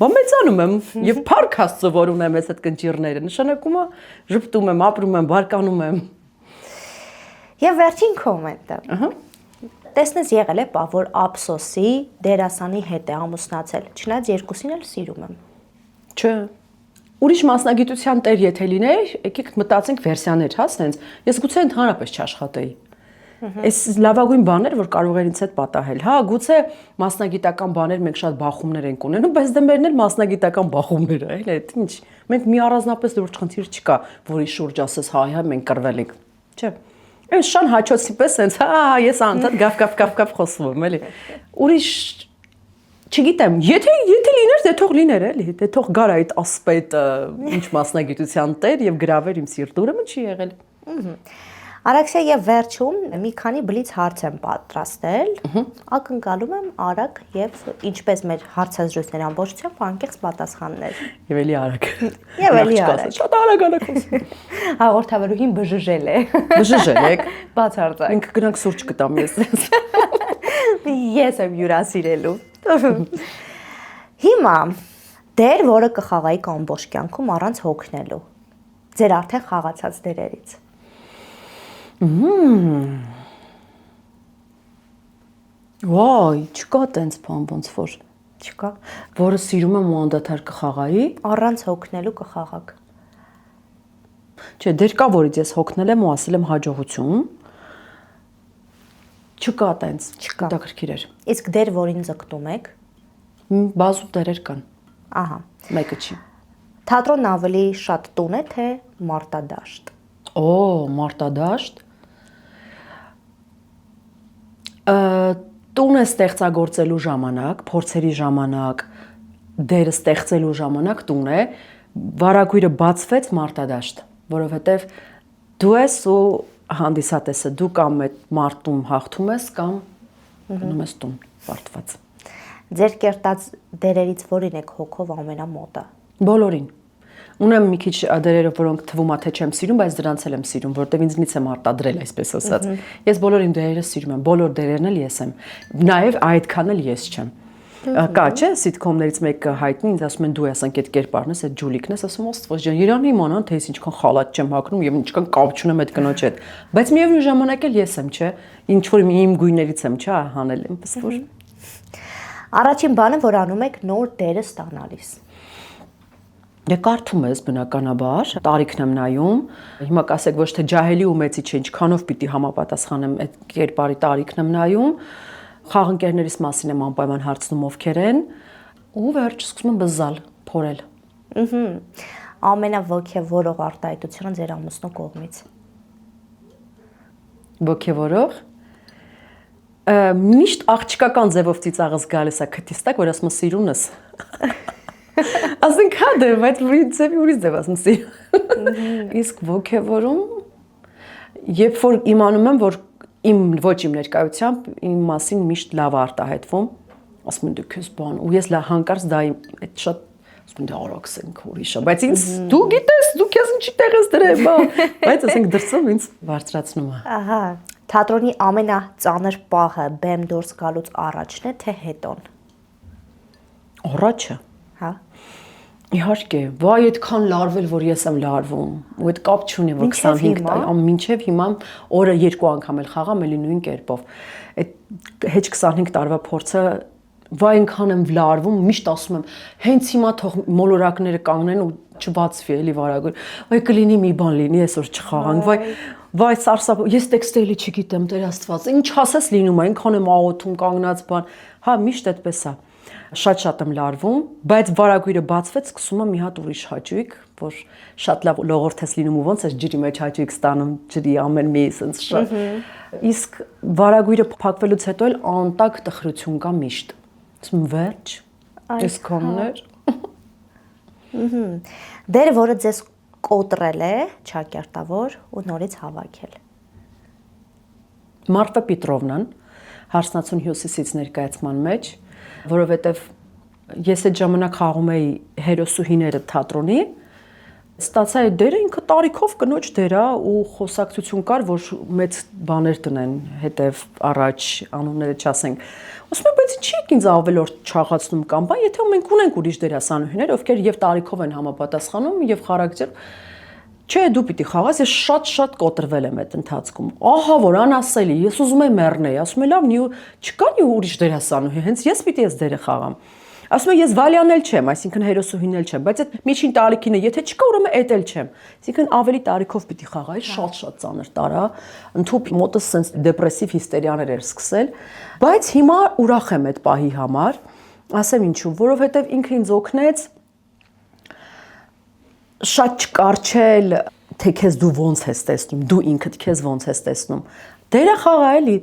Բա մեծանում եմ եւ փառք Աստծո որ ունեմ այս այդ կնճիռները, նշանակում է ժպտում եմ, ապրում եմ, բարկանում եմ։ Եվ վերջին կոմենտը։ Ահա։ Տեսնես եղել է, բա որ ափսոսի դերասանի հետ է ամուսնացել, չնայած երկուսին էլ սիրում եմ։ Չէ։ Ուրիշ մասնագիտության տեր եթե լիներ, եկեք մտածենք վերսիաներ, հա, սենց։ Ես գուցե ընդհանրապես չաշխատեի։ Այս լավագույն բաներ, որ կարող էր ինձ հետ պատահել։ Հա, գուցե մասնագիտական բաներ մենք շատ բախումներ ենք ունենում, բայց դե մերն էլ մասնագիտական բախումներ է, էլ այդ ինչ։ Մենք մի առանձնապես լուրջ խնդիր չկա, որի շուրջ ասես հայ մենք կռվել ենք։ Չէ։ Այս շան հաչոցի պես սենց, հա, ես անդադ գավ խոսում եմ, էլի։ Ուրիշ չգիտեմ, եթե լիներ, դե թող լիներ էլի, դե թող գար այդ ասպետը, ինչ մասնագիտության տեր եւ գրավեր իմ սիրտը, ուրեմն չի եղել։ Արաքսիա եւ վերջում մի քանի բլից հարց եմ պատրաստել, ակնկալում եմ արագ եւ ինչպես մեր հարցազրույցների ամբողջությամբ անկեղծ պատասխաններ։ Եվ էլի արագ։ Եվ էլի արագ։ Շատ արագ խոսում։ Հաղորդավարուհին բժժել է։ Բժժել եք։ Բացարձակ։ Ինքը գնանք սուրճ կտամ ես։ Ես եմ հյուրասիրելու։ Հիմա դեր, որը կխաղայի ամբողջ կյանքում առանց հոգնելու։ Ձեր արդեն խաղացած դերերից։ Վայ, չկա տենց բան ոնց որ Չկա։ որը սիրում եմ ու անդադար կխաղայի։ Առանց հոգնելու կխաղաք։ Չէ, դեր կա որից ես հոգնել եմ ու ասել եմ հաջողություն։ Չկա տենց։ Չկա։ Հետաքրքիր էր։ Իսկ դեր որին ձգտում եք։ Բազու դերեր կան։ Ահա։ Մեկը չի։ Թատրոնն ավելի շատ տուն է, թե մարտադաշտ։ Օ, մարտադաշտ։ Տուն է ստեղծագործելու ժամանակ, փորձերի ժամանակ, դերը ստեղծելու ժամանակ տուն է, վարագույրը բացվեց մարտադաշտ, որովհետև դու ես ու հանդիսատեսը, դու կամ այդ մարտում հաղթում ես կամ գնում ես տուն, պարտված։ Ձեր կերտած դերերից որին եք հոգով ամենամոտը։ Բոլորին։ Ունեմ մի քիչ դերերը, որոնք թվում է թե չեմ սիրում, բայց դրանց էլ եմ սիրում, որտեվ ինձնից եմ արտադրել, այսպես ասած։ Ես բոլոր իմ դերերը սիրում եմ, բոլոր դերերն էլ ես եմ։ Նաև այդքան էլ ես չեմ։ Կա չէ, սիթքոմներից մեկը հայտնի, ինձ ասում են դու ես անկետ կերպարն ես, այդ Ջուլիկն ես, ասում Աստված ջան, Երանի իմանան, թե ես ինչքան խալատ չեմ հագնում եւ ինչքան կապ չունեմ այդ կնոջ հետ։ Բայց միևնույն ժամանակ էլ ես եմ, չէ։ Ինչ որ իմ գույներից եմ, չէ, հանել եմ, ըստ որ։ Առաջին բանը, որ անում եք նոր դերը ստանալիս։ Դե կարդում ես բնականաբար, տարիքն եմ նայում։ Հիմա կասեք ոչ թե ջահելի ու մեծի չէ, ինչքանով պիտի համապատասխանեմ այդ կերպարի տարիքն եմ նայում։ Խաղընկերներիս մասին եմ անպայման հարցնում ովքեր են ու վերջ սկսում եմ բզալ, փորել։ Ամենաոգևորող արտահայտությունը ձեր ամուսնու կողմից։ Ոգևորող։ Միշտ աղջկական ձևով ծիծաղս գալիս է քթից տակ, որ ասում եմ սիրուն ես։ Ասենք հա դե, բայց ուրիշ ձև ասում սիրուն։ Իսկ ոգևորում, երբ որ իմանում եմ, որ ոչ իմ ներկայությամբ իմ մասին միշտ լավ արտահայտվում, ասում են դու քեզ բան, ու ես հանկարծ դա այդ շատ ասում են դե արաքսենք ուրիշը, բայց ինձ դու գիտես, դու քեզ ինչի տեղ ես դրել, բայց ասենք դրսում ինձ բարձրացնում է։ Ահա, թատրոնի ամենածանր պահը բեմ դուրս գալուց առաջն է, թե հետոն։ Առաջը։ Հա։ Իհարկե, վայ այդքան լարվել, որ ես եմ լարվում, ու այդ կապ չունի, որ 25 տարի, մինչև հիմա օրը 2 անգամ էլ խաղամ, էլի նույն կերպով։ Այդ հեչ 25 տարվա փորձը վայ այնքան եմ լարվում, միշտ ասում եմ, հենց հիմա թող մոլորակները կանգնեն ու չբացվի էլի վարագույր։ Վայ կլինի մի բան լինի, այսօր չխաղանք, վայ սարսափ, ես տեքստը էլի չգիտեմ, Տեր Աստված, ինչ ասես լինում է, այնքան եմ աղոթում կանգնած բան։ Հա, միշտ այդպես է։ Շատ եմ լարվում, բայց վարագույրը բացվեց, սկսում եմ մի հատ ուրիշ հաճույք, որ շատ լավ լողորդ ես լինում ու ոնց ես ջրի մեջ հաճույք ստանում, ջրի ամեն մի sense շատ։ Իսկ վարագույրը փակվելուց հետո էլ անտակ տխրություն կա միշտ։ Ասում վերջ, այս կողմներ։ Դերը, որը ձեզ կոտրել է, ճակերտավոր ու նորից հավաքել։ Մարտա Պետրովնան, Հարսնացուն Հյուսիսից ներկայացման մեջ, որովհետև ես այդ ժամանակ խաղում էի հերոսուհիները թատրոնի, ստացա այդ դերը ինքը տարիքով կնոջ դեր է ու խոսակցություն կար, որ մեծ բաներ տնեն հետև առաջ անունները չասենք։ Ասում եմ, բայց ինչի՞ եք ինձ ավելորդ չաղացնում կամ բան, եթե մենք ունենք ուրիշ դերասանուհիներ, ովքեր եւ տարիքով են համապատասխանում եւ խարակտեր։ Չէ, դու պիտի խաղաս, ես շատ կոտրվել եմ այդ ընթացքում։ Ահա որ անասելի, ես ուզում եմ մեռնել, ասում եմ լավ, չկա նի ուրիշ դերասանուհի, հենց ես պիտի այս դերը խաղամ։ Ասում եմ ես Վալյանն էլ չեմ, այսինքն հերոսուհին էլ չեմ, բայց այդ միջին տարիքին է, եթե չկա, ուրեմն էդ էլ չեմ։ Այսինքն ավելի տարիքով պիտի խաղայի, շատ ծանր տարա, ընդհուպ մոտս sense դեպրեսիվ հիստերիաներ էր սկսել, բայց հիմա ուրախ եմ այդ պահի համար, ասեմ ինչու, որովհետև ինքը ինձ օգնեց շատ չկարչել, թե քեզ դու ոնց ես տեսնում, դու ինքդ քեզ ոնց ես տեսնում։ Դերը խաղա էլի,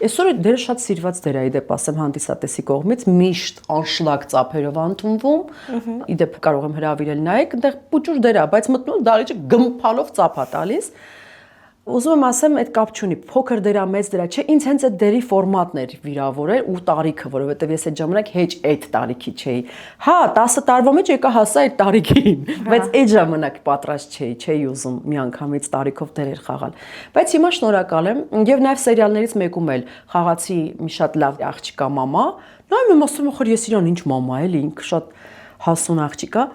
այսօր դերը շատ սիրված դեր է, իդեպ ասեմ հանդիսատեսի կողմից, միշտ անշլակ ծափերով ընդունվում, իդեպ կարող եմ հրավիրել նայեք, այնտեղ պուճուր դեր է, բայց մտնում դարիճը գմփալով ծափ է տալիս։ Ուզում եմ ասեմ, այդ կապ չունի, փոքր դերա, մեծ դերա, չէ, ինձ հենց այդ դերի ֆորմատն էր վիրավորել ու տարիքը, որովհետև ես այդ ժամանակ հեչ այդ տարիքի չէի։ Հա, 10 տարվա մեջ եկա հասա այդ տարիքին, բայց այդ ժամանակ պատրաստ չէի ուզում միանգամից տարիքով դերեր խաղալ։ Բայց հիմա շնորհակալ եմ, եւ նաեւ սերիալներից մեկում էլ խաղացի մի շատ լավ աղջիկա մամա, նայում եմ ասում եմ, խոր ես իրան ինչ մամա էլի, ինքը շատ հասուն աղջիկա։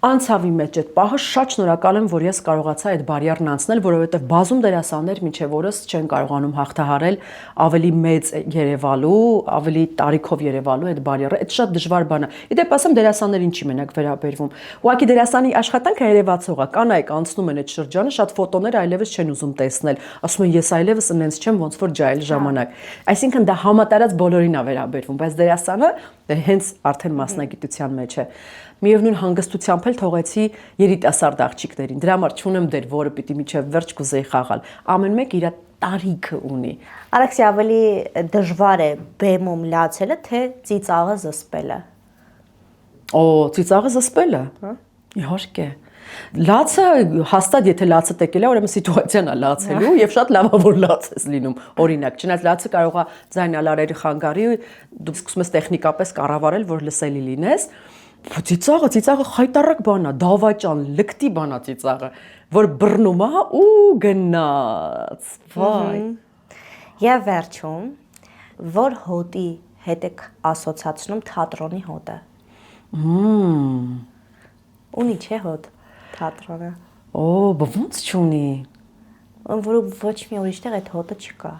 Անցավի մեջ այդ պահը շատ շնորհակալ եմ, որ ես կարողացա այդ բարիերն անցնել, որովհետև բազում դերասաններ մինչև օրս չեն կարողանում հաղթահարել ավելի մեծ Երևալու, ավելի տարիքով Երևալու այդ բարիերը։ Այդ շատ դժվար բան է։ Իդեպ ասեմ դերասաններին չի մենակ վերաբերվում։ Ուղղակի դերասանի աշխատանքը երևացող է, կանայք անցնում են այդ շրջանը, շատ ֆոտոներ այլևս չեն ուզում տեսնել։ Ասում են ես այլևս ինձ չեմ ոնց որ ջայլ ժամանակ։ Այսինքն դա համատարած բոլորին է վերաբերվում, բայց դերասանը հենց արդեն մասնագիտության մեջ է։ Միևնույն հանգստությամբ էլ թողեցի երիտասարդ աղջիկներին։ Դրա համար չունեմ դեր, որը պիտի միջև վերջ կուզեի խաղալ։ Ամեն մեկ իր տարիքը ունի։ Արաքսի ավելի դժվար է բեմում լացելը, թե ծիծաղը զսպելը։ Ծիծաղը զսպելը։ Իհարկե։ Լացը հաստատ եթե լացը տեկել է, ուրեմն սիտուացիան է լացելու եւ շատ լավավոր լաց է լինում։ Օրինակ, չնայած լացը կարող է ձայնալարերի խանգարի, դու սկսում ես տեխնիկապես կառավարել, որ լսելի լինես։ Ծիծաղը խայտարակ բան է, դավաճան, լկտի բան է ծիծաղը, որ բռնում է ու գնաց։ Վայ։ Եվ վերջում, որ հոտի հետ եք ասոցացնում թատրոնի հոտը։ Ունի չէ հոտ թատրոնը։ Ոնց չունի։ Որ ոչ մի ուրիշ տեղ այդ հոտը չկա։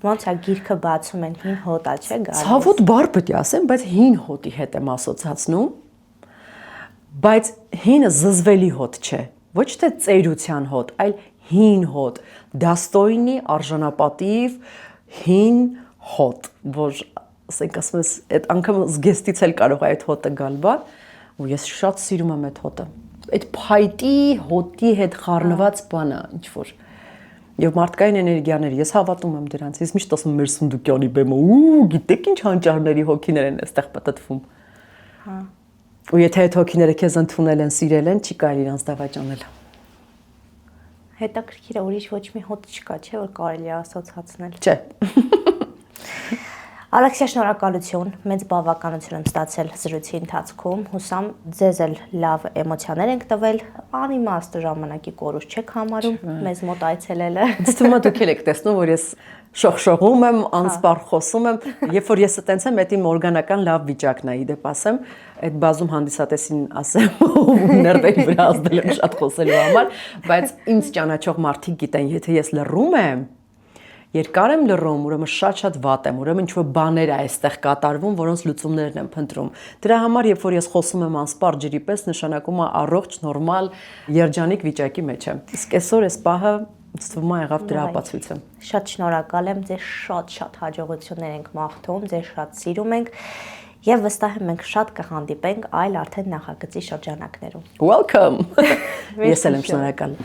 Ոնց է գիրքը բացում են հին հոտա չէ գալիս։ Ցավոտ բառ պետք է ասեմ, բայց հին հոտի հետ եմ ասոցացնում։ Բայց հինը զզվելի հոտ չէ, ոչ թե ծերության հոտ, այլ հին հոտ, դաստոյնի արժանապատիվ հին հոտ, որ ասենք ասում ես, այդ անգամ զգեստից էլ կարող է այդ հոտը գալ բան, ու ես շատ սիրում եմ այդ հոտը։ Այդ փայտի հոտի հետ խառնված բանը, ինչ որ եւ մարդկային էներգիաներ, ես հավատում եմ դրանց։ Ես միշտ ասում եմ մեր Սունդուկյանի բեմը, գիտեք ինչ հանճարների հոգիներ են այստեղ պատտվում։ Հա։ Ու եթե այդ հոգիները քեզ ընդունել են, սիրել են, չի կարելի իրանց դավաճանել։ Հետաքրքիր է, ուրիշ ոչ մի հոտ չկա, չէ՞ որ կարելի է ասոցացնել։ Չէ։ Ալեքսիա, շնորհակալություն, մեծ բավականություն եմ ստացել զրույցի ընթացքում, հուսամ ձեզ էլ լավ էմոցիաներ ենք տվել, անիմաստ ժամանակի կորուս չեք համարում, մեզ մոտ այցելելը։ Ինձ թվում է դուք եք տեսնում, որ ես շողշողում եմ, անսպառ խոսում եմ, երբ որ ես այտենց եմ, դա իմ օրգանական լավ վիճակն է, իդեպ ասեմ, այդ բազում հանդիսատեսին ասեմ, ներդերի վրա ազդել եմ շատ խոսելու համար, բայց ինձ ճանաչող մարդիկ գիտեն, եթե ես լռում եմ, երկար եմ լռում, ուրեմն շատ վատ եմ, ուրեմն ինչ-որ բաներ է այստեղ կատարվում, որոնց լուծումներն եմ փնտրում։ Դրա համար, երբ որ ես խոսում եմ անսպառ ջրի պես, նշանակում է առողջ, նորմալ, երջանիկ վիճակի մեջ եմ։ Իսկ այսօր այս պահը ստվում է եղավ դրա ապացույցը։ Շատ շնորհակալ եմ, ձեզ շատ հաջողություններ ենք մաղթում, ձեզ շատ սիրում ենք եւ վստահ եմ մենք շատ կհանդիպենք այլ արդեն նախագծի շրջանակներում։ Welcome։ Ես էլ եմ շնորհակալ։